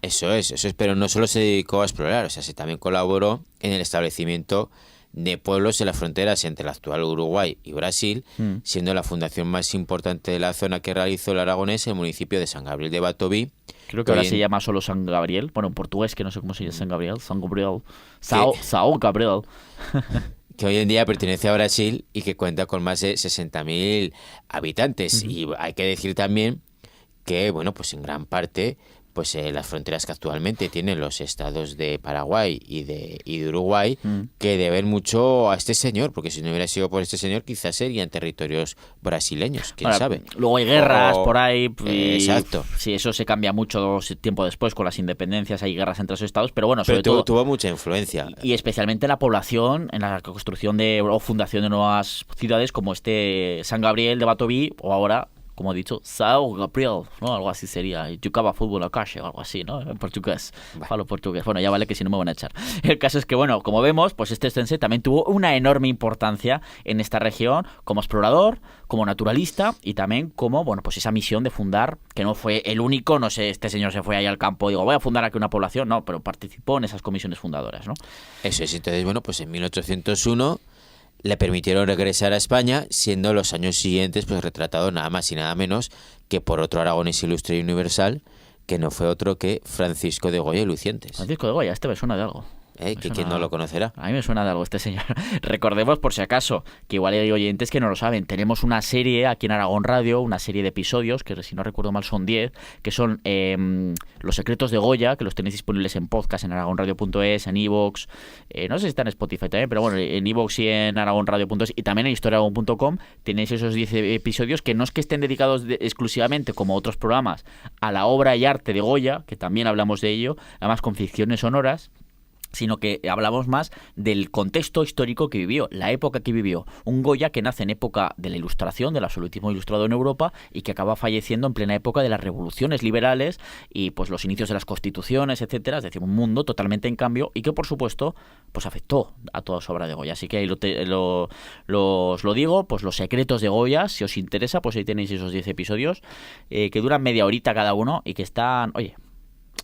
[SPEAKER 3] Eso es, pero no solo se dedicó a explorar, o sea, se también colaboró en el establecimiento de pueblos en las fronteras entre el actual Uruguay y Brasil, siendo la fundación más importante de la zona que realizó el aragonés el municipio de San Gabriel de Batoví.
[SPEAKER 2] Creo que ahora se llama solo San Gabriel, bueno, en portugués, que no sé cómo se llama San Gabriel, São Gabriel.
[SPEAKER 3] Que hoy en día pertenece a Brasil y que cuenta con más de 60.000 habitantes. Y hay que decir también que, bueno, pues en gran parte pues las fronteras que actualmente tienen los estados de Paraguay y de Uruguay, que deben mucho a este señor, porque si no hubiera sido por este señor, quizás serían territorios brasileños, quién sabe.
[SPEAKER 2] Luego hay guerras por ahí.
[SPEAKER 3] Exacto.
[SPEAKER 2] Sí, eso se cambia mucho tiempo después con las independencias, hay guerras entre los estados, pero bueno, sobre todo
[SPEAKER 3] tuvo mucha influencia.
[SPEAKER 2] Y especialmente la población, en la construcción o fundación de nuevas ciudades como San Gabriel de Batoví, o ahora, como he dicho, São Gabriel, ¿no? Algo así sería. Jugaba fútbol a calle o algo así, ¿no? En portugués. Falo portugués. Bueno, ya vale que si no me van a echar. El caso es que, bueno, como vemos, pues este ostense también tuvo una enorme importancia en esta región como explorador, como naturalista y también como, bueno, pues esa misión de fundar, que no fue el único, no sé, este señor se fue ahí al campo y digo, voy a fundar aquí una población, no, pero participó en esas comisiones fundadoras, ¿no?
[SPEAKER 3] Eso es. Entonces, bueno, pues en 1801 le permitieron regresar a España, siendo los años siguientes pues retratado nada más y nada menos que por otro aragonés ilustre y universal, que no fue otro que Francisco de Goya y Lucientes.
[SPEAKER 2] Francisco de Goya, este me suena de algo.
[SPEAKER 3] Que quién no lo conocerá.
[SPEAKER 2] A mí me suena de algo este señor. Recordemos, por si acaso, que igual hay oyentes que no lo saben, tenemos una serie aquí en Aragón Radio, una serie de episodios, que si no recuerdo mal son 10, que son Los secretos de Goya, que los tenéis disponibles en podcast en aragonradio.es, en iVoox, no sé si está en Spotify también, pero bueno, en iVoox y en aragonradio.es y también en historiaaragón.com tenéis esos 10 episodios que no es que estén dedicados exclusivamente, como otros programas, a la obra y arte de Goya, que también hablamos de ello, además con ficciones sonoras, sino que hablamos más del contexto histórico que vivió, la época que vivió. Un Goya que nace en época de la Ilustración, del absolutismo ilustrado en Europa, y que acaba falleciendo en plena época de las revoluciones liberales y pues los inicios de las constituciones, etcétera. Es decir, un mundo totalmente en cambio y que, por supuesto, pues afectó a toda su obra de Goya. Así que ahí os lo digo, pues Los secretos de Goya, si os interesa, pues ahí tenéis esos 10 episodios que duran media horita cada uno y que están, oye,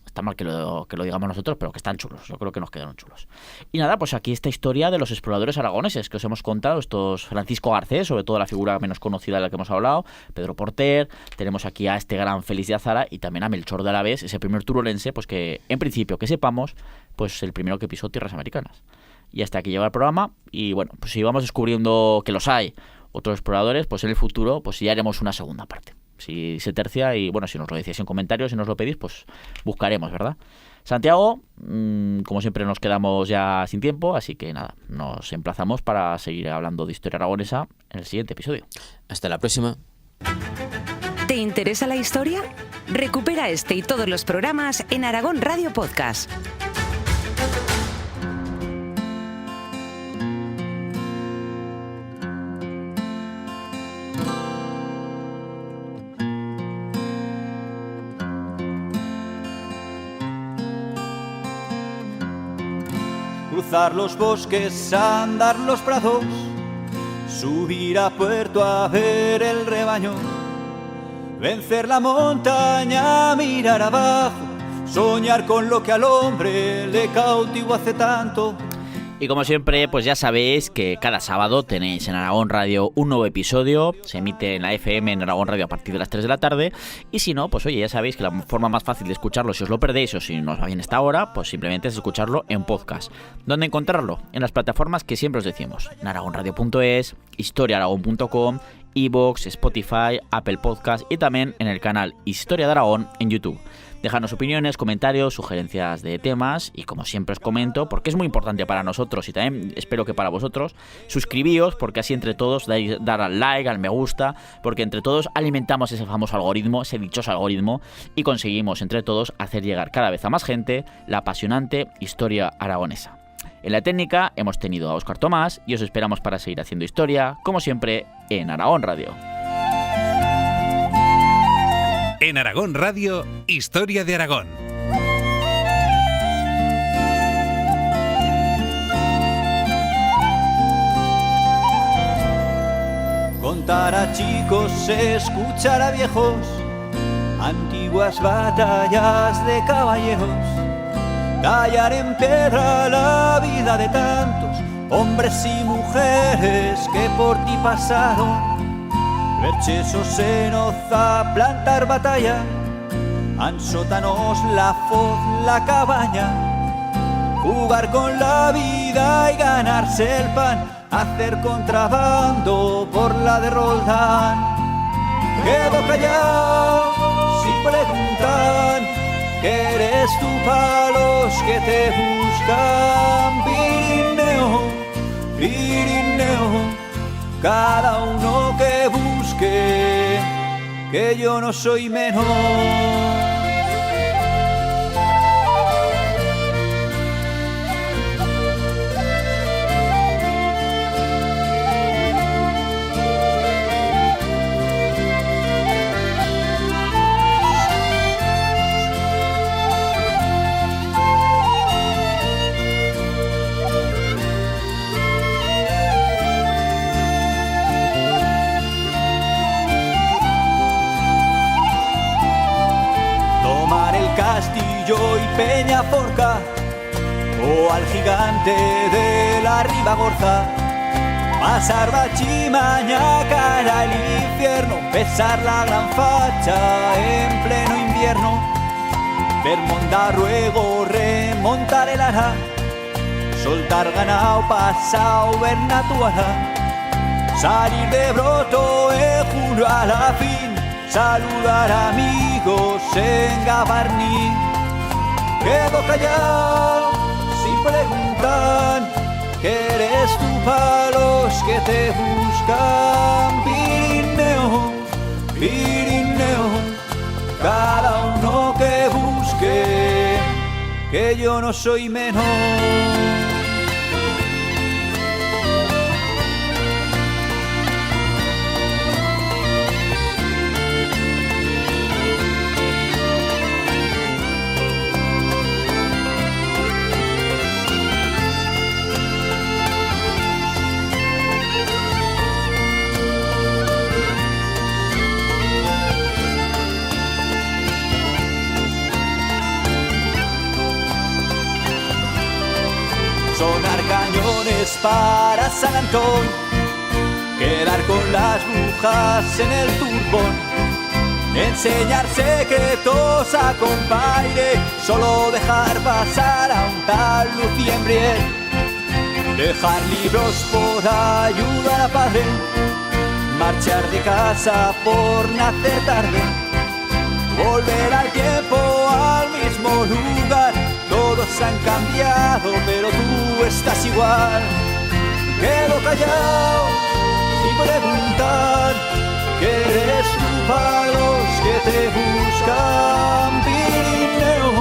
[SPEAKER 2] está mal que lo digamos nosotros, pero que están chulos. Yo creo que nos quedaron chulos. Y nada, pues aquí esta historia de los exploradores aragoneses que os hemos contado. Estos Francisco Garcés, sobre todo la figura menos conocida de la que hemos hablado, Pedro Porter, tenemos aquí a este gran Félix de Azara y también a Melchor de Alavés, ese primer turolense, pues que en principio, que sepamos, pues el primero que pisó tierras americanas. Y hasta aquí llega el programa. Y bueno, pues si vamos descubriendo que los hay, otros exploradores, pues en el futuro, pues ya haremos una segunda parte. Si se tercia y bueno, si nos lo decís en comentarios, si nos lo pedís, pues buscaremos, ¿verdad? Santiago, como siempre nos quedamos ya sin tiempo, así que nada, nos emplazamos para seguir hablando de historia aragonesa en el siguiente episodio.
[SPEAKER 3] Hasta la próxima.
[SPEAKER 4] ¿Te interesa la historia? Recupera este y todos los programas en Aragón Radio Podcast.
[SPEAKER 5] Cruzar los bosques, andar los prados, subir a puerto a ver el rebaño, vencer la montaña, mirar abajo, soñar con lo que al hombre le cautivó hace tanto.
[SPEAKER 2] Y como siempre, pues ya sabéis que cada sábado tenéis en Aragón Radio un nuevo episodio. Se emite en la FM en Aragón Radio a partir de las 3 de la tarde. Y si no, pues oye, ya sabéis que la forma más fácil de escucharlo, si os lo perdéis o si no os va bien esta hora, pues simplemente es escucharlo en podcast. ¿Dónde encontrarlo? En las plataformas que siempre os decimos. En aragonradio.es, historiaaragón.com, iVoox, Spotify, Apple Podcast y también en el canal Historia de Aragón en YouTube. Dejadnos opiniones, comentarios, sugerencias de temas y como siempre os comento, porque es muy importante para nosotros y también espero que para vosotros, suscribíos porque así entre todos dar al like, al me gusta, porque entre todos alimentamos ese famoso algoritmo, ese dichoso algoritmo y conseguimos entre todos hacer llegar cada vez a más gente la apasionante historia aragonesa. En la técnica hemos tenido a Óscar Tomás y os esperamos para seguir haciendo historia, como siempre, en Aragón Radio.
[SPEAKER 1] En Aragón Radio, Historia de Aragón.
[SPEAKER 5] Contar a chicos, escuchar a viejos, antiguas batallas de caballeros, tallar en piedra la vida de tantos hombres y mujeres que por ti pasaron. Ver chesos en Oza, plantar batalla, ansótanos la foz, la cabaña, jugar con la vida y ganarse el pan, hacer contrabando por la de Roldán. Quedo callado si preguntan, que eres tú para los que te buscan. Pirineo, Pirineo, cada uno que busque, que yo no soy menos. Castillo y Peñaforca, o al gigante de la Ribagorza, pasar Bachimaña, cara al infierno, besar la gran facha en pleno invierno, ver Mondarruego, remontar el Ara, soltar ganao, pasao, ver Natuara, salir de Broto en julio a la fin, saludar amigos en Gavarní. Quedo callado si preguntan, que eres tú para los que te buscan. Pirineo, Pirineo, cada uno que busque, que yo no soy menor. Sonar cañones para San Antón, quedar con las brujas en el turbón, enseñar secretos a compaire, solo dejar pasar a un tal Lucien-Briel, dejar libros por ayudar a padre, marchar de casa por nacer tarde, volver al tiempo al mismo lugar. Todos han cambiado, pero tú estás igual. Quedo callado sin preguntar, que eres tú para los que te buscan. Pirineo,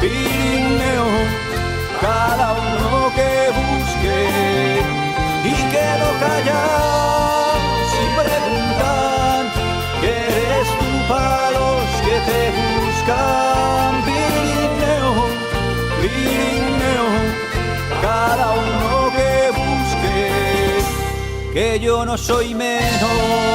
[SPEAKER 5] Pirineo, cada uno que busque. Y quedo callado sin preguntar, que eres tú para los que te buscan. Pirineo, cada uno que busque, que yo no soy menor.